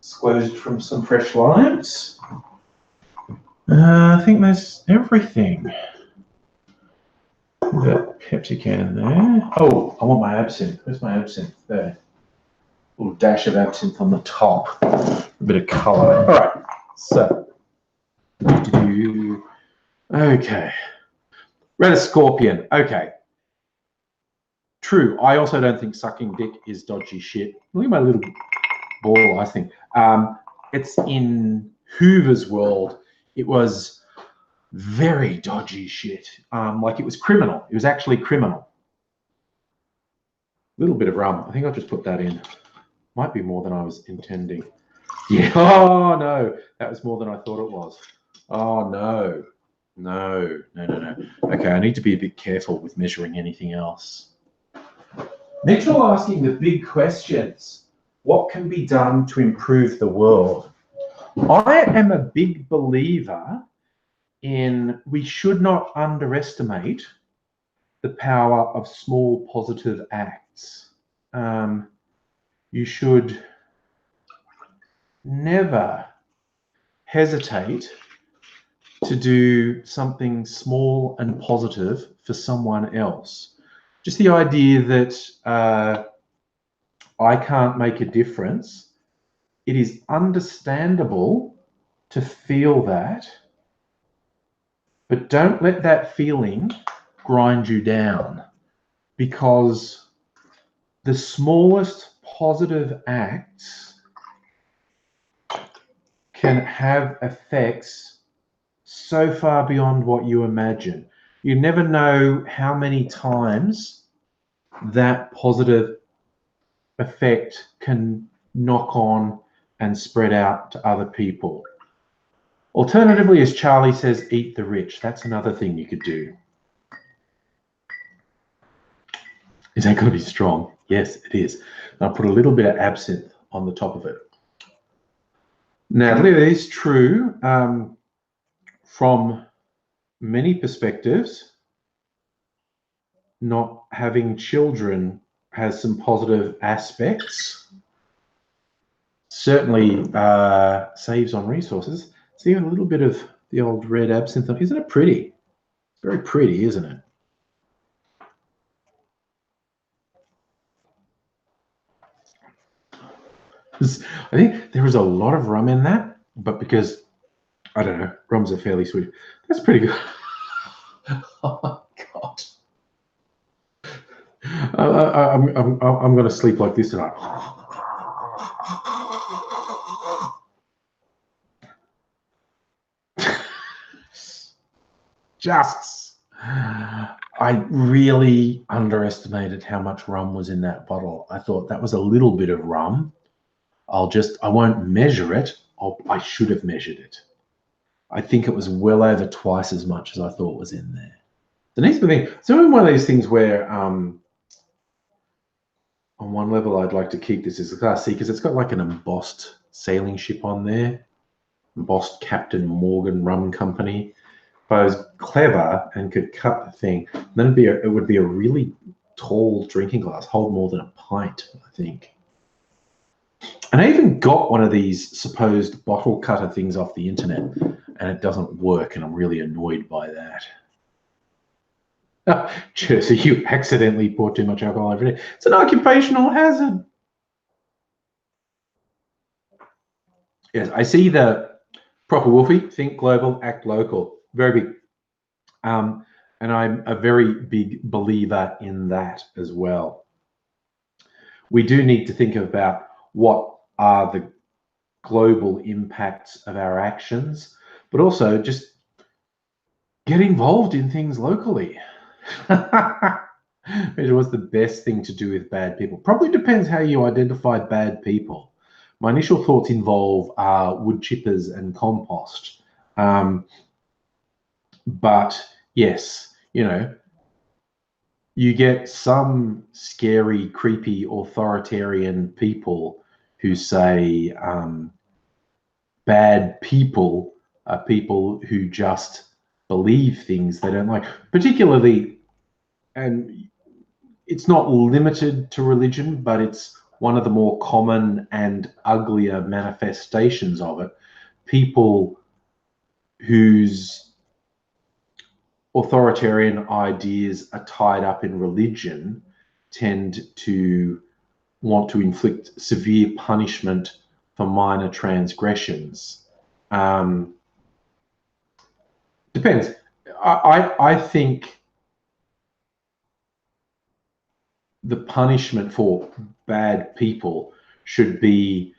squozed from some fresh limes. I think that's everything. That Pepsi can there. Oh, I want my absinthe. Where's my absinthe? There. A little dash of absinthe on the top. A bit of colour. All right. So, okay. Red Scorpion. Okay. True. I also don't think sucking dick is dodgy shit. Look at my little ball, I think. It's in Hoover's world. It was very dodgy shit. Like it was criminal. It was actually criminal. A little bit of rum. I think I'll just put that in. Might be more than I was intending. Yeah. Oh, no. That was more than I thought it was. Oh, no. No. Okay, I need to be a bit careful with measuring anything else. Next, we're asking the big questions. What can be done to improve the world? I am a big believer in we should not underestimate the power of small positive acts. You should never hesitate to do something small and positive for someone else. Just the idea that I can't make a difference. It is understandable to feel that, but don't let that feeling grind you down, because the smallest positive acts can have effects so far beyond what you imagine. You never know how many times that positive effect can knock on and spread out to other people. Alternatively, as Charlie says, eat the rich. That's another thing you could do. Is that going to be strong? Yes, it is. I'll put a little bit of absinthe on the top of it. Now, it is true from many perspectives, not having children has some positive aspects. Certainly saves on resources. It's even a little bit of the old red absinthe. Isn't it pretty? It's very pretty, isn't it? I think there is a lot of rum in that, but because, I don't know, rums are fairly sweet. That's pretty good. Oh my God. I'm going to sleep like this tonight. I really underestimated how much rum was in that bottle. I thought that was a little bit of rum. I won't measure it. I should have measured it. I think it was well over twice as much as I thought was in there. The next thing, it's only one of these things where on one level I'd like to keep this as a Class C because it's got like an embossed sailing ship on there, embossed Captain Morgan Rum Company. If I was clever and could cut the thing, then it would be a really tall drinking glass, hold more than a pint, I think. And I even got one of these supposed bottle cutter things off the internet, and it doesn't work, and I'm really annoyed by that. So you accidentally pour too much alcohol every day. It's an occupational hazard. Yes, I see the proper Wolfie, think global, act local. Very big. And I'm a very big believer in that as well. We do need to think about what are the global impacts of our actions, but also just get involved in things locally. What's the best thing to do with bad people? Probably depends how you identify bad people. My initial thoughts involve wood chippers and compost. But yes, you get some scary, creepy, authoritarian people who say bad people are people who just believe things they don't like, particularly, and it's not limited to religion, but it's one of the more common and uglier manifestations of it. People whose authoritarian ideas are tied up in religion tend to want to inflict severe punishment for minor transgressions. Depends. I think the punishment for bad people should be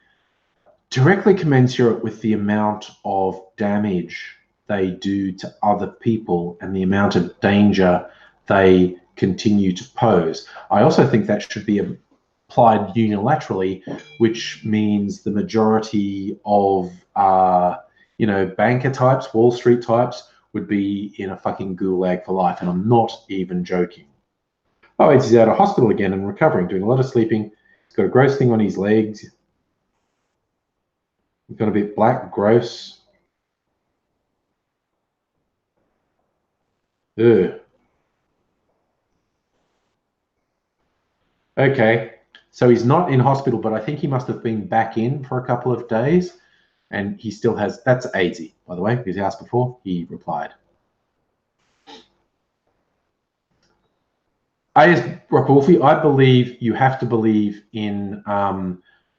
directly commensurate with the amount of damage they do to other people and the amount of danger they continue to pose. I also think that should be applied unilaterally, which means the majority of banker types, Wall Street types, would be in a fucking gulag for life, and I'm not even joking. Oh, he's out of hospital again and recovering, doing a lot of sleeping. He's got a gross thing on his legs. He's got a bit black, gross. Ugh. Okay, so he's not in hospital, but I think he must have been back in for a couple of days, and he still has. That's AIDSy, by the way. He was asked before. He replied. Rock Wolfie, I believe you have to believe in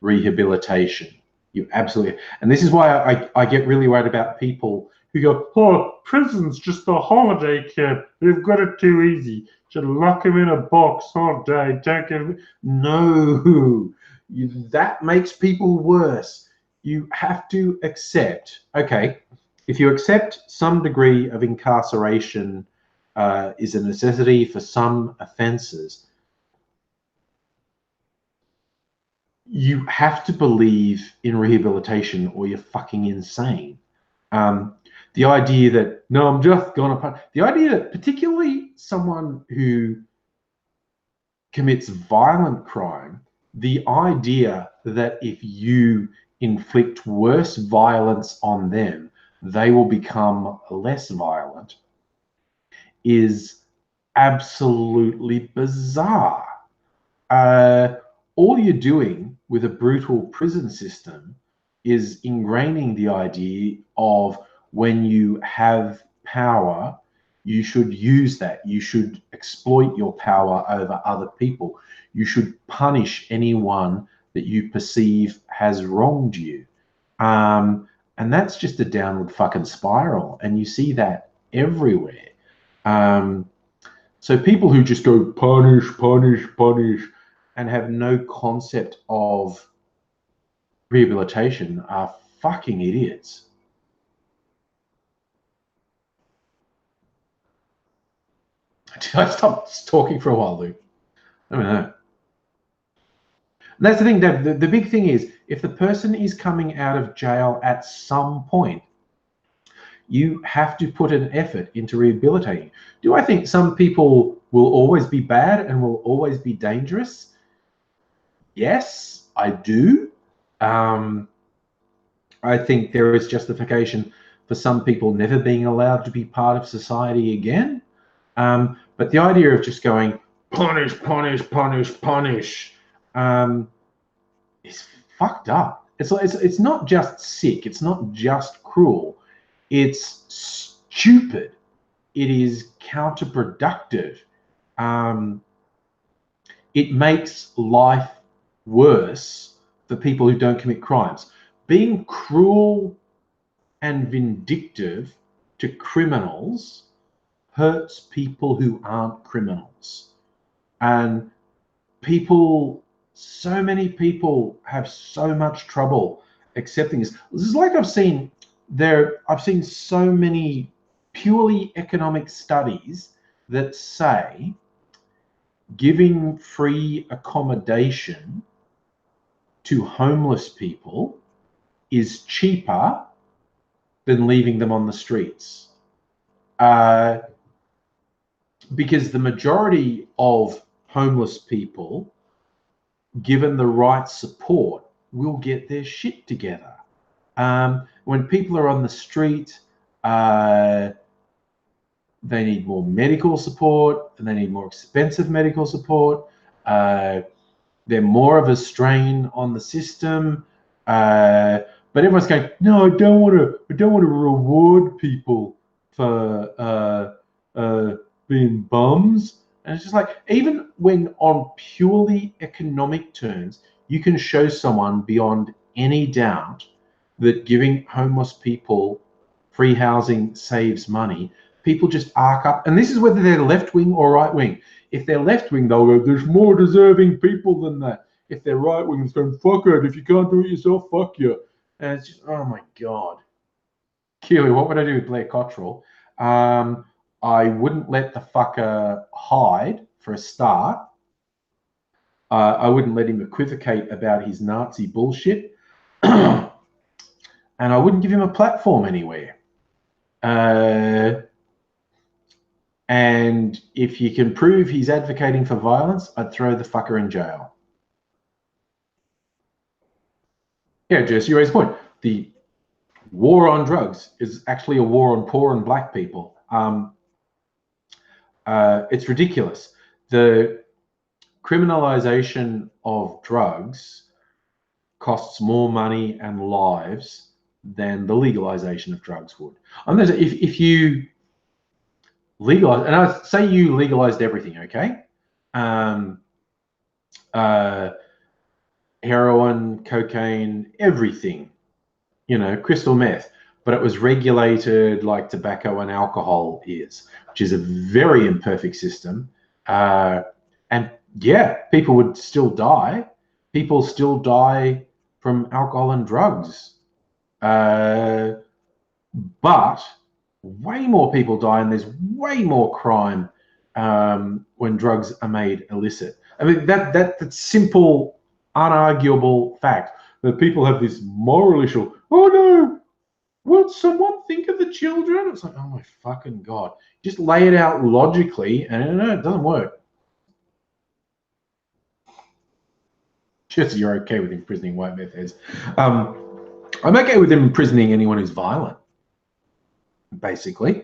rehabilitation. You absolutely, and this is why I get really worried about people who go, "Oh, prison's just a holiday camp. They've got it too easy. Should lock them in a box all day. Don't give them." No, that makes people worse. You have to accept. Okay, if you accept some degree of incarceration is a necessity for some offences, you have to believe in rehabilitation or you're fucking insane. The idea that, no, I'm just going to... The idea that particularly someone who commits violent crime, the idea that if you inflict worse violence on them, they will become less violent is absolutely bizarre. All you're doing with a brutal prison system is ingraining the idea of when you have power, you should use that. You should exploit your power over other people. You should punish anyone that you perceive has wronged you. And that's just a downward fucking spiral. And you see that everywhere. So people who just go punish, punish, punish, and have no concept of rehabilitation are fucking idiots. Did I stop talking for a while, Luke? I don't know. And that's the thing, Dave. The big thing is, if the person is coming out of jail at some point, you have to put an effort into rehabilitating. Do I think some people will always be bad and will always be dangerous? Yes, I do. I think there is justification for some people never being allowed to be part of society again. But the idea of just going punish, punish, punish, punish is fucked up. It's not just sick. It's not just cruel. It's stupid. It is counterproductive. It makes life worse for people who don't commit crimes. Being cruel and vindictive to criminals hurts people who aren't criminals. And so many people have so much trouble accepting this. This is like I've seen so many purely economic studies that say giving free accommodation to homeless people is cheaper than leaving them on the streets. Because the majority of homeless people, given the right support, will get their shit together. When people are on the street, they need more medical support and they need more expensive medical support. They're more of a strain on the system. But everyone's going, no, I don't want to reward people for being bums. And it's just like, even when on purely economic terms, you can show someone beyond any doubt that giving homeless people free housing saves money, people just arc up. And this is whether they're left wing or right wing. If they're left wing, they'll go, there's more deserving people than that. If they're right wing, it's going, fuck it. If you can't do it yourself, fuck you. And it's just, oh my God. Keely, what would I do with Blair Cottrell? I wouldn't let the fucker hide for a start. I wouldn't let him equivocate about his Nazi bullshit. And I wouldn't give him a platform anywhere. And if you can prove he's advocating for violence, I'd throw the fucker in jail. Yeah, Jess, you raised a point. The war on drugs is actually a war on poor and black people. It's ridiculous. The criminalization of drugs costs more money and lives than the legalization of drugs would. If you legalize, and I say you legalized everything, okay? Heroin, cocaine, everything, you know, crystal meth, but it was regulated like tobacco and alcohol is, which is a very imperfect system. And yeah, people would still die. People still die from alcohol and drugs. But way more people die, and there's way more crime when drugs are made illicit. I mean, that's simple, unarguable fact that people have this moral issue. Oh no, would someone think of the children? It's like, oh my fucking God. Just lay it out logically, and no, it doesn't work. Just you're okay with imprisoning white meth heads. I'm okay with imprisoning anyone who's violent, basically.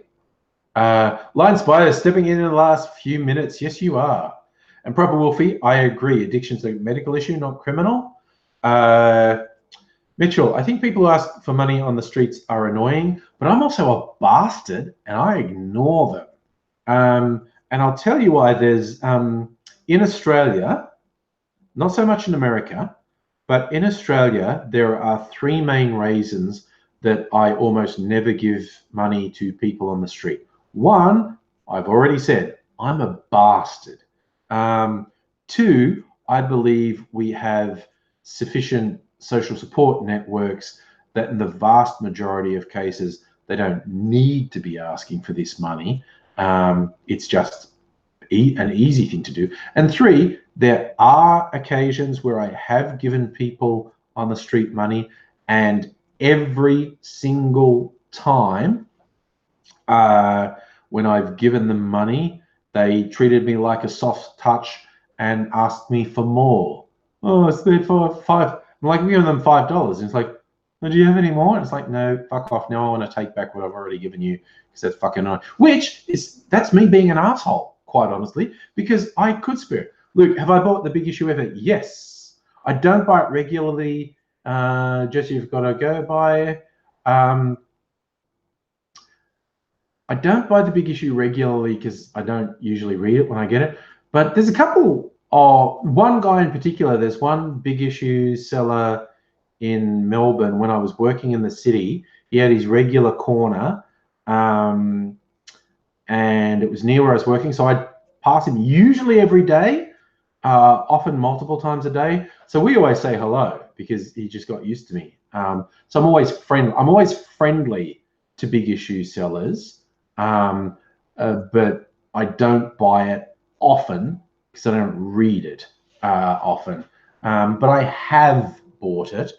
Lion Spider stepping in the last few minutes. Yes, you are. And Proper Wolfie, I agree. Addiction's a medical issue, not criminal. Mitchell, I think people who ask for money on the streets are annoying, but I'm also a bastard and I ignore them. And I'll tell you why. There's in Australia, not so much in America, but in Australia, there are three main reasons that I almost never give money to people on the street. One, I've already said, I'm a bastard. Two, I believe we have sufficient social support networks that in the vast majority of cases, they don't need to be asking for this money. It's just an easy thing to do. And three, there are occasions where I have given people on the street money, and every single time when I've given them money, they treated me like a soft touch and asked me for more. Oh, it's there for $5. I'm like, I'm giving them $5. And it's like, oh, do you have any more? And it's like, no, fuck off. Now I want to take back what I've already given you because that's fucking annoying. That's me being an asshole, quite honestly, because I could spare it. Luke, have I bought the big issue ever? Yes. I don't buy it regularly. Jesse, you've got to go buy. I don't buy the big issue regularly because I don't usually read it when I get it. But there's a couple of, one guy in particular, there's one big issue seller in Melbourne when I was working in the city. He had his regular corner and it was near where I was working. So I'd pass him usually every day, often multiple times a day. So we always say hello because he just got used to me. So I'm always friendly to big issue sellers. But I don't buy it often because I don't read it often. But I have bought it,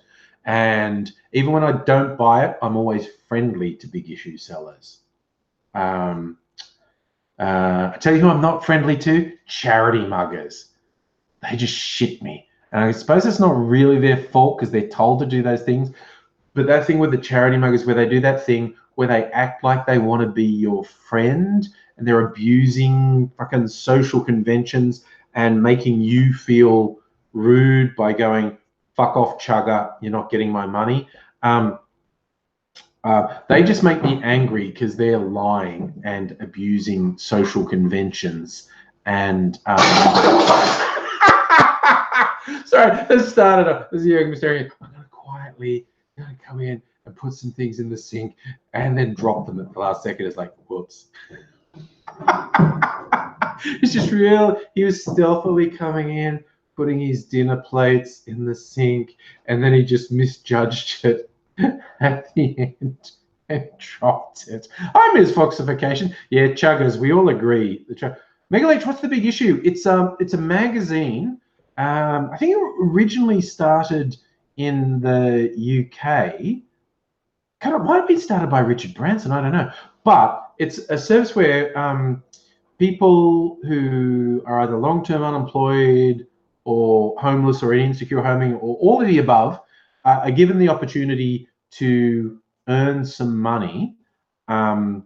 and even when I don't buy it, I'm always friendly to big issue sellers. I tell you who I'm not friendly to? Charity muggers. They just shit me. And I suppose it's not really their fault because they're told to do those things. But that thing with the charity muggers where they do that thing where they act like they want to be your friend and they're abusing fucking social conventions and making you feel rude by going, fuck off, chugger, you're not getting my money. They just make me angry because they're lying and abusing social conventions. And sorry, this started off. This is Yoga Mysterious. I'm going to quietly come in and put some things in the sink and then drop them at the last second. It's like, whoops. It's just real. He was stealthily coming in, putting his dinner plates in the sink, and then he just misjudged it at the end and dropped it. I miss foxification. Yeah, chuggers, we all agree. Megaleech, what's the big issue? It's a magazine. I think it originally started in the UK. Kind of might have been started by Richard Branson, I don't know. But it's a service where people who are either long-term unemployed or homeless or in insecure homing or all of the above are given the opportunity to earn some money by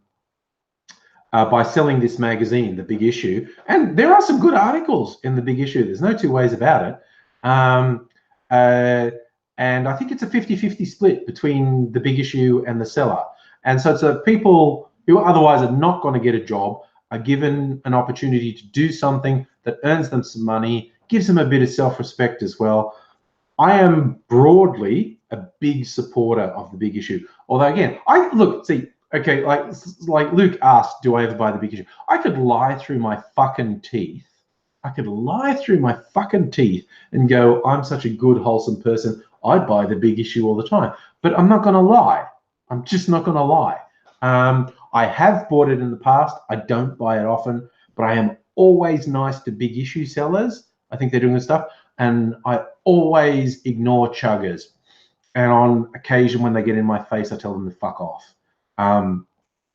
selling this magazine, The Big Issue. And there are some good articles in The Big Issue. There's no two ways about it. And I think it's a 50-50 split between The Big Issue and the seller. And so it's people who otherwise are not going to get a job are given an opportunity to do something that earns them some money, gives them a bit of self-respect as well. I am broadly a big supporter of The Big Issue. Although again, okay, like Luke asked, do I ever buy The Big Issue? I could lie through my fucking teeth. I could lie through my fucking teeth and go, I'm such a good, wholesome person. I'd buy The Big Issue all the time. But I'm not going to lie. I'm just not going to lie. I have bought it in the past. I don't buy it often, but I am always nice to big issue sellers. I think they're doing good stuff. And I always ignore chuggers. And on occasion, when they get in my face, I tell them to fuck off.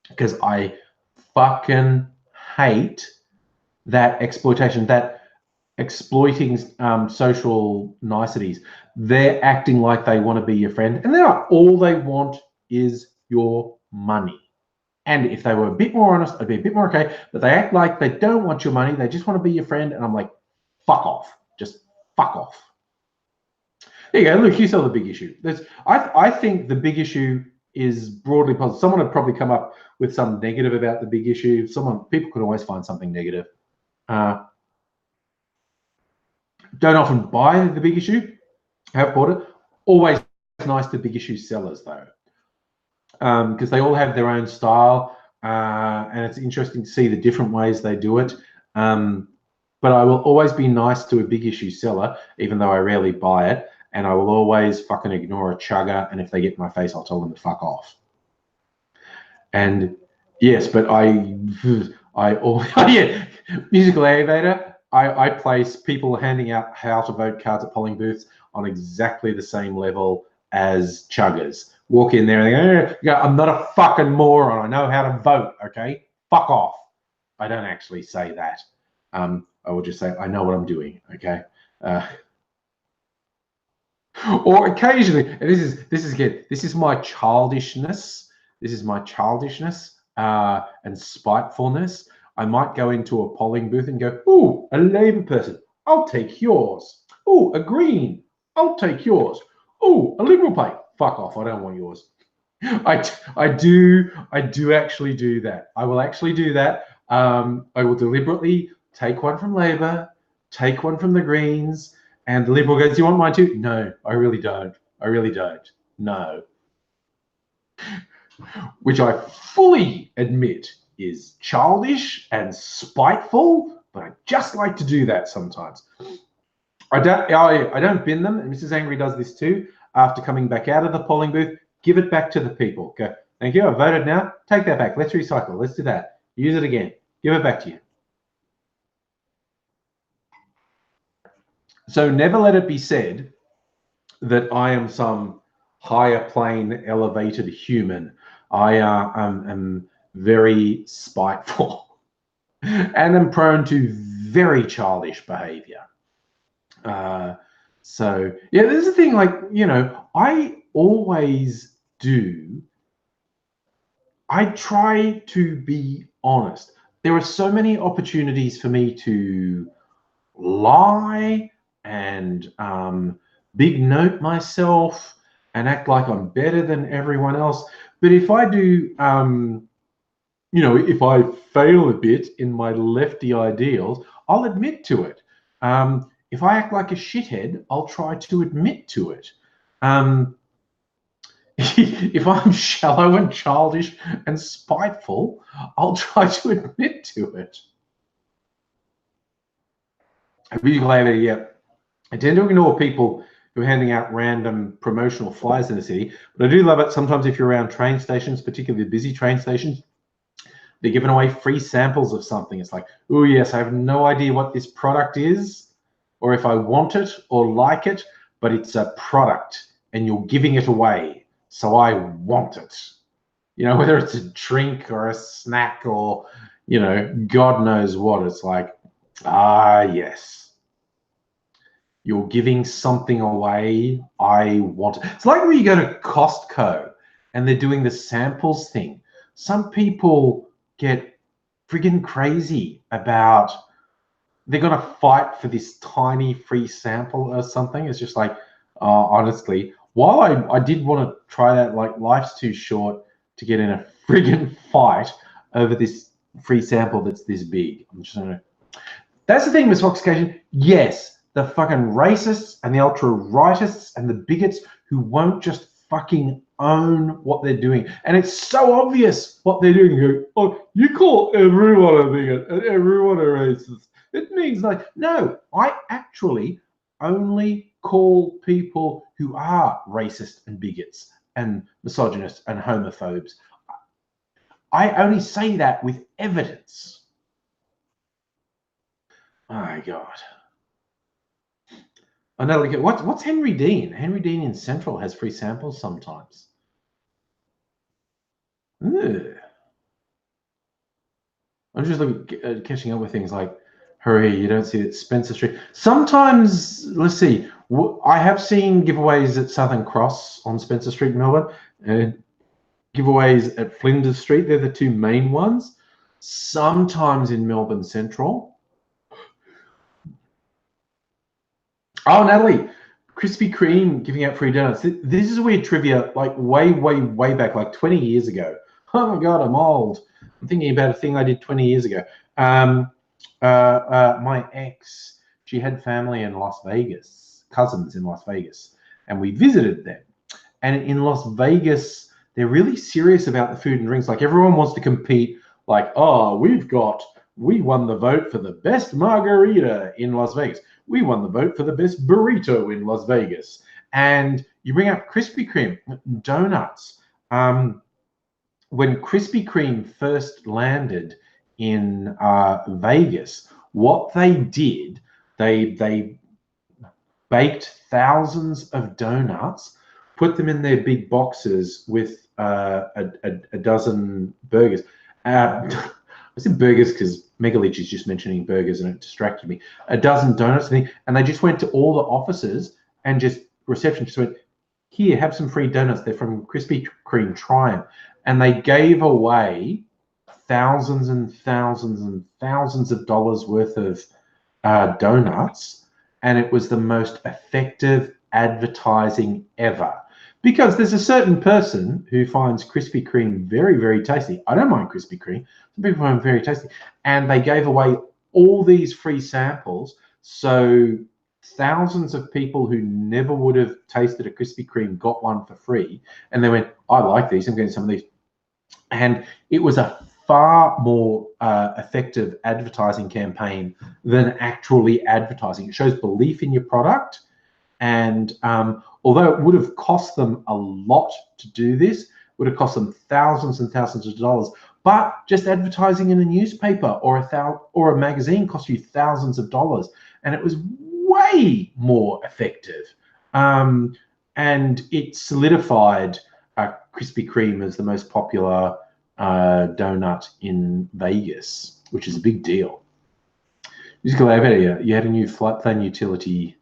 Because I fucking hate that exploitation, that exploiting social niceties. They're acting like they want to be your friend, and all they want is your money. And if they were a bit more honest, I'd be a bit more okay. But they act like they don't want your money. They just want to be your friend. And I'm like, fuck off. Just fuck off. There you go. Look, you sell The Big Issue. I think The Big Issue is broadly positive. Someone would probably come up with some negative about The Big Issue. People could always find something negative. Don't often buy The Big Issue. Have bought it. Always nice to big issue sellers though. Because they all have their own style, and it's interesting to see the different ways they do it. But I will always be nice to a big issue seller, even though I rarely buy it, and I will always fucking ignore a chugger, and if they get in my face, I'll tell them to fuck off. And yes, but yeah, musical elevator, I place people handing out how to vote cards at polling booths on exactly the same level as chuggers. Walk in there and they go, I'm not a fucking moron. I know how to vote, okay? Fuck off. I don't actually say that. I will just say, I know what I'm doing, okay? Or occasionally, and this is my childishness. This is my childishness and spitefulness. I might go into a polling booth and go, ooh, a Labour person, I'll take yours. Ooh, a Green, I'll take yours. Ooh, a Liberal plate. Fuck off, I don't want yours. I do actually do that. I will actually do that. I will deliberately take one from Labor, take one from the Greens, and the Liberal goes, do you want mine too? No, I really don't. I really don't. No. Which I fully admit is childish and spiteful, but I just like to do that sometimes. I don't bin them, and Mrs. Angry does this too. After coming back out of the polling booth, give it back to the people. Go, thank you, I voted now. Take that back. Let's recycle. Let's do that. Use it again. Give it back to you. So never let it be said that I am some higher plane elevated human. I am very spiteful and am prone to very childish behavior. So yeah, there's a thing, like, you know, I always do. I try to be honest. There are so many opportunities for me to lie and big note myself and act like I'm better than everyone else. But if I do, you know, if I fail a bit in my lefty ideals, I'll admit to it. If I act like a shithead, I'll try to admit to it. if I'm shallow and childish and spiteful, I'll try to admit to it. Yeah. I tend to ignore people who are handing out random promotional flyers in the city, but I do love it sometimes if you're around train stations, particularly busy train stations. They're giving away free samples of something. It's like, oh yes, I have no idea what this product is, or if I want it or like it, but it's a product and you're giving it away, so I want it. You know, whether it's a drink or a snack or, you know, God knows what. It's like, ah, yes, you're giving something away. I want it. It's like when you go to Costco and they're doing the samples thing. Some people get friggin' crazy about, they're going to fight for this tiny free sample or something. It's just like, honestly, while I did want to try that, like, life's too short to get in a friggin' fight over this free sample that's this big. I'm just gonna. That's the thing with Foxification. Yes, the fucking racists and the ultra-rightists and the bigots who won't just fucking own what they're doing. And it's so obvious what they're doing. You go, oh, you call everyone a bigot and everyone a racist. It means like, no, I actually only call people who are racist and bigots and misogynists and homophobes. I only say that with evidence. My God. I know, like, what's Henry Dean? Henry Dean in Central has free samples sometimes. Ugh. I'm just looking at catching up with things like, hurry, you don't see it, Spencer Street. Sometimes, let's see, I have seen giveaways at Southern Cross on Spencer Street, Melbourne, and giveaways at Flinders Street. They're the two main ones. Sometimes in Melbourne Central. Oh, Natalie, Krispy Kreme giving out free donuts. This is weird trivia, like way back, like 20 years ago. Oh my God, I'm old. I'm thinking about a thing I did 20 years ago. My ex, she had family in Las Vegas, cousins in Las Vegas, and we visited them. And in Las Vegas, they're really serious about the food and drinks. Like, everyone wants to compete. Like, oh, we won the vote for the best margarita in Las Vegas. We won the vote for the best burrito in Las Vegas. And you bring up Krispy Kreme, donuts. When Krispy Kreme first landed in Vegas, what they did, they baked thousands of donuts, put them in their big boxes with a dozen burgers. I said burgers because Megalich is just mentioning burgers and it distracted me. A dozen donuts, and they just went to all the offices and just reception just went, here, have some free donuts. They're from Krispy Kreme, try them. And they gave away thousands and thousands and thousands of dollars worth of donuts, and it was the most effective advertising ever. Because there's a certain person who finds Krispy Kreme very tasty. I don't mind Krispy Kreme. Some people find it very tasty. And they gave away all these free samples. So thousands of people who never would have tasted a Krispy Kreme got one for free. And they went, I like these. I'm getting some of these. And it was a far more effective advertising campaign than actually advertising. It shows belief in your product. And although it would have cost them a lot to do this, it would have cost them thousands and thousands of dollars. But just advertising in a newspaper or a magazine cost you thousands of dollars, and it was way more effective. And it solidified Krispy Kreme as the most popular donut in Vegas, which is a big deal. Musical elevator, you had a new flight plan utility.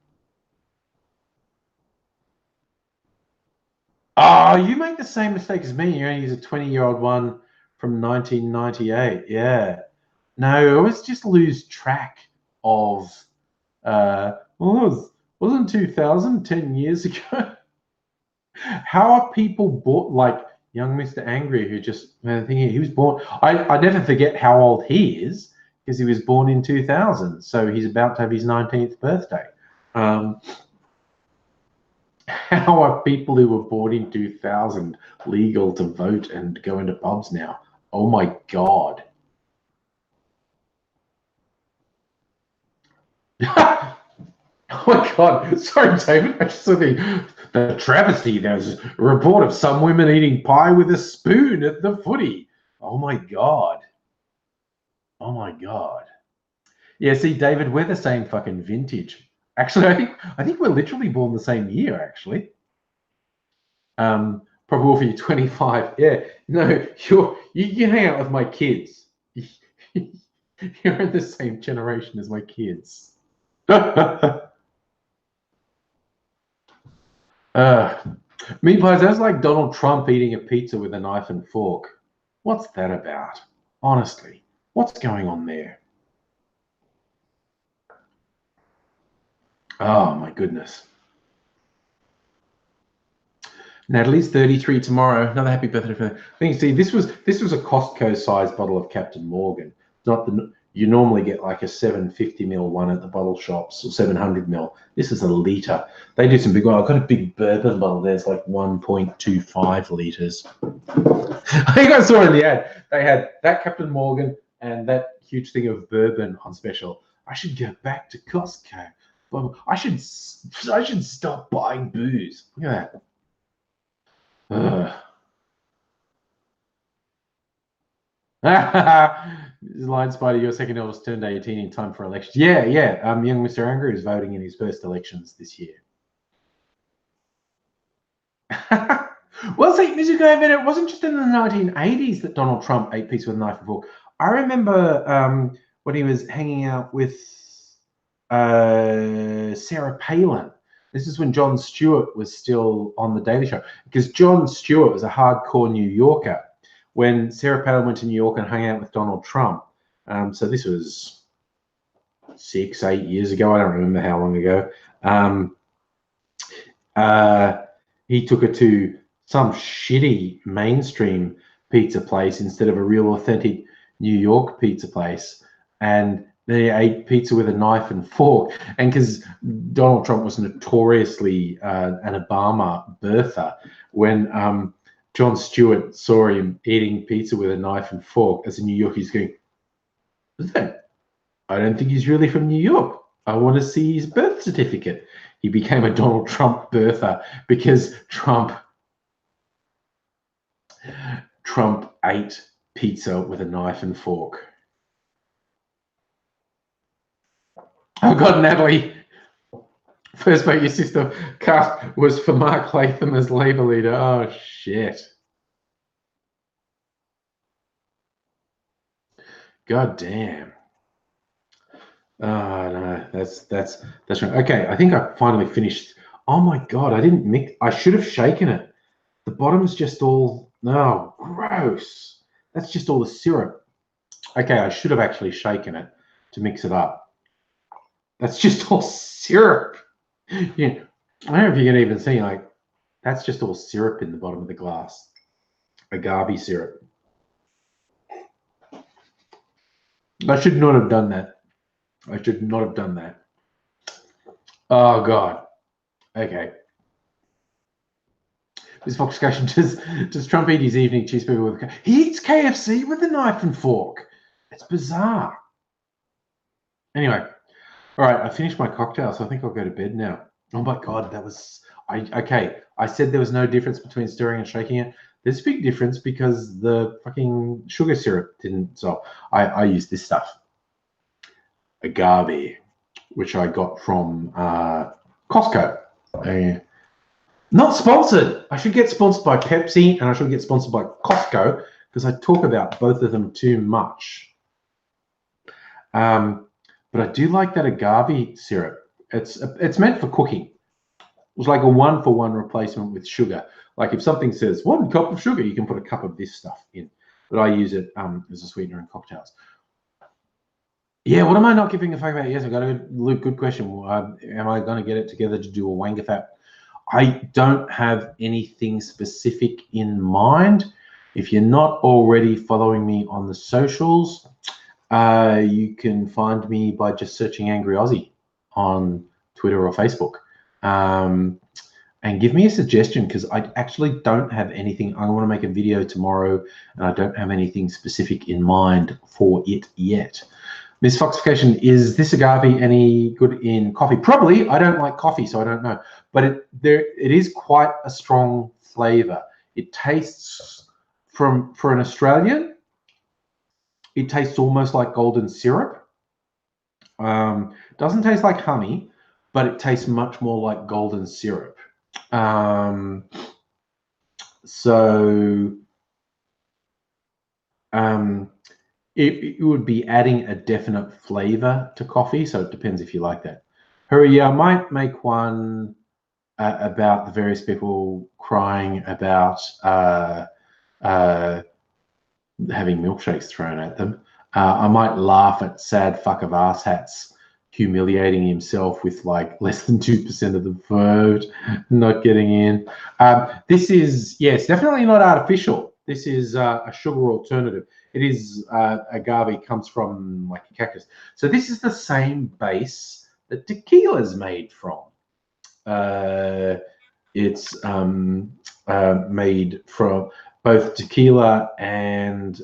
Oh, you make the same mistake as me. You only use a 20-year-old one from 1998. Yeah. No, I always just lose track of, wasn't 2000, 10 years ago? How are people born, like young Mr. Angry, who just, thinking he was born, I never forget how old he is, because he was born in 2000. So he's about to have his 19th birthday. How are people who were born in 2000 legal to vote and go into pubs now? Oh my God. Oh my God. Sorry, David. I just saw the travesty. There's a report of some women eating pie with a spoon at the footy. Oh my God. Oh my God. Yeah, see, David, we're the same fucking vintage. Actually, I think we're literally born the same year, actually. Probably for you 25. Yeah. No, you hang out with my kids. You're in the same generation as my kids. Meatpies, that's like Donald Trump eating a pizza with a knife and fork. What's that about? Honestly, what's going on there? Oh my goodness. Natalie's 33 tomorrow. Another happy birthday for her. See, this was a Costco-sized bottle of Captain Morgan. Not the you normally get like a 750ml one at the bottle shops or 700ml. This is a liter. They do some big one. I've got a big bourbon bottle. There's like 1.25 liters. I think I saw in the ad they had that Captain Morgan and that huge thing of bourbon on special. I should go back to Costco. I should stop buying booze. Look at that. Line Spider, your second eldest turned 18 in time for elections. Yeah. Young Mr. Angry is voting in his first elections this year. Well, see, it wasn't just in the 1980s that Donald Trump ate pizza with a knife and fork. I remember when he was hanging out with Sarah Palin. This is when Jon Stewart was still on The Daily Show, because Jon Stewart was a hardcore New Yorker when Sarah Palin went to New York and hung out with Donald Trump. So this was 6-8 years ago. I don't remember how long ago. He took her to some shitty mainstream pizza place instead of a real authentic New York pizza place. And they ate pizza with a knife and fork. And because Donald Trump was notoriously an Obama birther, when Jon Stewart saw him eating pizza with a knife and fork, as a New Yorker, he's going, "What's that? I don't think he's really from New York. I want to see his birth certificate." He became a Donald Trump birther because Trump ate pizza with a knife and fork. Oh God, Natalie. First vote your sister cast was for Mark Latham as Labour leader. Oh shit. God damn. Oh no, that's right. Okay, I think I finally finished. Oh my God, I didn't mix. I should have shaken it. The bottom's just all, no, gross. That's just all the syrup. Okay, I should have actually shaken it to mix it up. That's just all syrup. Yeah, I don't know if you can even see, like, that's just all syrup in the bottom of the glass. Agave syrup. I should not have done that. I should not have done that. Oh God. Okay. This Fox question, does Trump eat his evening cheeseburger with? He eats KFC with a knife and fork. It's bizarre. Anyway, all right. I finished my cocktail, so I think I'll go to bed now. Oh my God, that was okay. I said there was no difference between stirring and shaking it. There's a big difference because the fucking sugar syrup didn't. So I used this stuff, agave, which I got from Costco. Not sponsored. I should get sponsored by Pepsi and I should get sponsored by Costco because I talk about both of them too much. But I do like that agave syrup. It's meant for cooking. It's like a 1-for-1 replacement with sugar. Like if something says 1 cup of sugar, you can put a cup of this stuff in. But I use it as a sweetener in cocktails. Yeah, what am I not giving a fuck about? Yes, I got a good question. Am I going to get it together to do a Wangathap? I don't have anything specific in mind. If you're not already following me on the socials, you can find me by just searching AngryAussie on Twitter or Facebook. and give me a suggestion, because I actually don't have anything. I want to make a video tomorrow, and I don't have anything specific in mind for it yet. Miss Foxification, is this agave any good in coffee? Probably. I don't like coffee, so I don't know. But it is quite a strong flavor. It tastes, for an Australian, it tastes almost like golden syrup. Doesn't taste like honey, but it tastes much more like golden syrup. It would be adding a definite flavor to coffee, so it depends if you like that. Hurry, I might make one about the various people crying about having milkshakes thrown at them. I might laugh at sad fuck of ass hats humiliating himself with like less than 2% of the vote, not getting in. This is, yes, definitely not artificial. This is a sugar alternative. It is agave, comes from like a cactus. So this is the same base that tequila is made from. It's made from both tequila and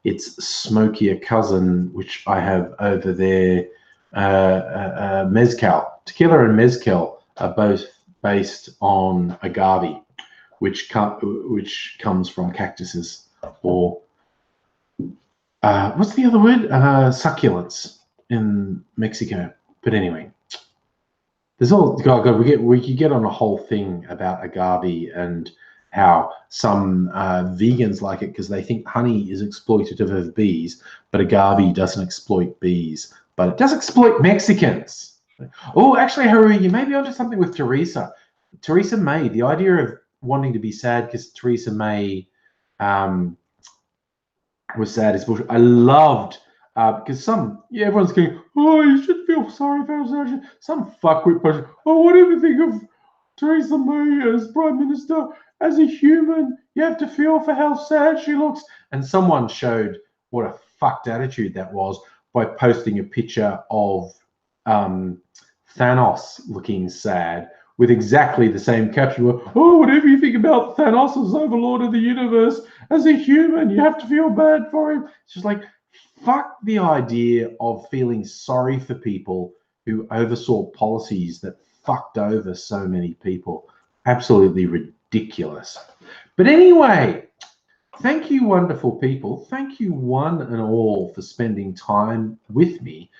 its smokier cousin, which I have over there, mezcal. Tequila and mezcal are both based on agave, which comes from cactuses, or what's the other word? Succulents in Mexico. But anyway, there's all God. We could get on a whole thing about agave and how some vegans like it because they think honey is exploitative of bees, but agave doesn't exploit bees, but it does exploit Mexicans. Oh, actually, Haru, you may be onto something with Theresa. Theresa May, the idea of wanting to be sad because Theresa May was sad is bullshit. I loved because everyone's going, oh, you should feel sorry for her. Some fuckwit person, oh, what do you think of Theresa May as Prime Minister? As a human, you have to feel for how sad she looks. And someone showed what a fucked attitude that was by posting a picture of Thanos looking sad with exactly the same caption. Oh, whatever you think about Thanos as Overlord of the Universe, as a human, you have to feel bad for him. It's just like, fuck the idea of feeling sorry for people who oversaw policies that fucked over so many people. Absolutely ridiculous. But anyway, thank you, wonderful people. Thank you, one and all, for spending time with me.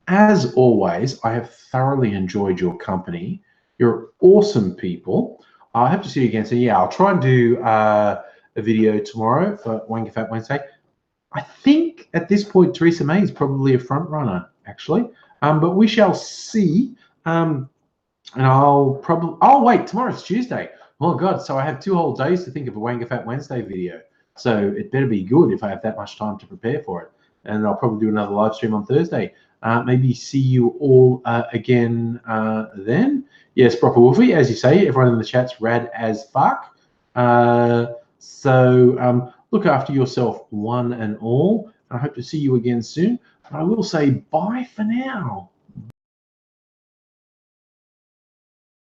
As always, I have thoroughly enjoyed your company. You're awesome people. I hope to see you again. So yeah, I'll try and do a video tomorrow for Wanker Fat Wednesday. I think at this point, Theresa May is probably a front runner, actually. But we shall see. And I'll wait, tomorrow's Tuesday. Oh God, so I have 2 whole days to think of a Wanker Fat Wednesday video. So it better be good if I have that much time to prepare for it. And I'll probably do another live stream on Thursday. Maybe see you all again then. Yes, Proper Wolfie, as you say, everyone in the chat's rad as fuck. So look after yourself, one and all. I hope to see you again soon. I will say bye for now.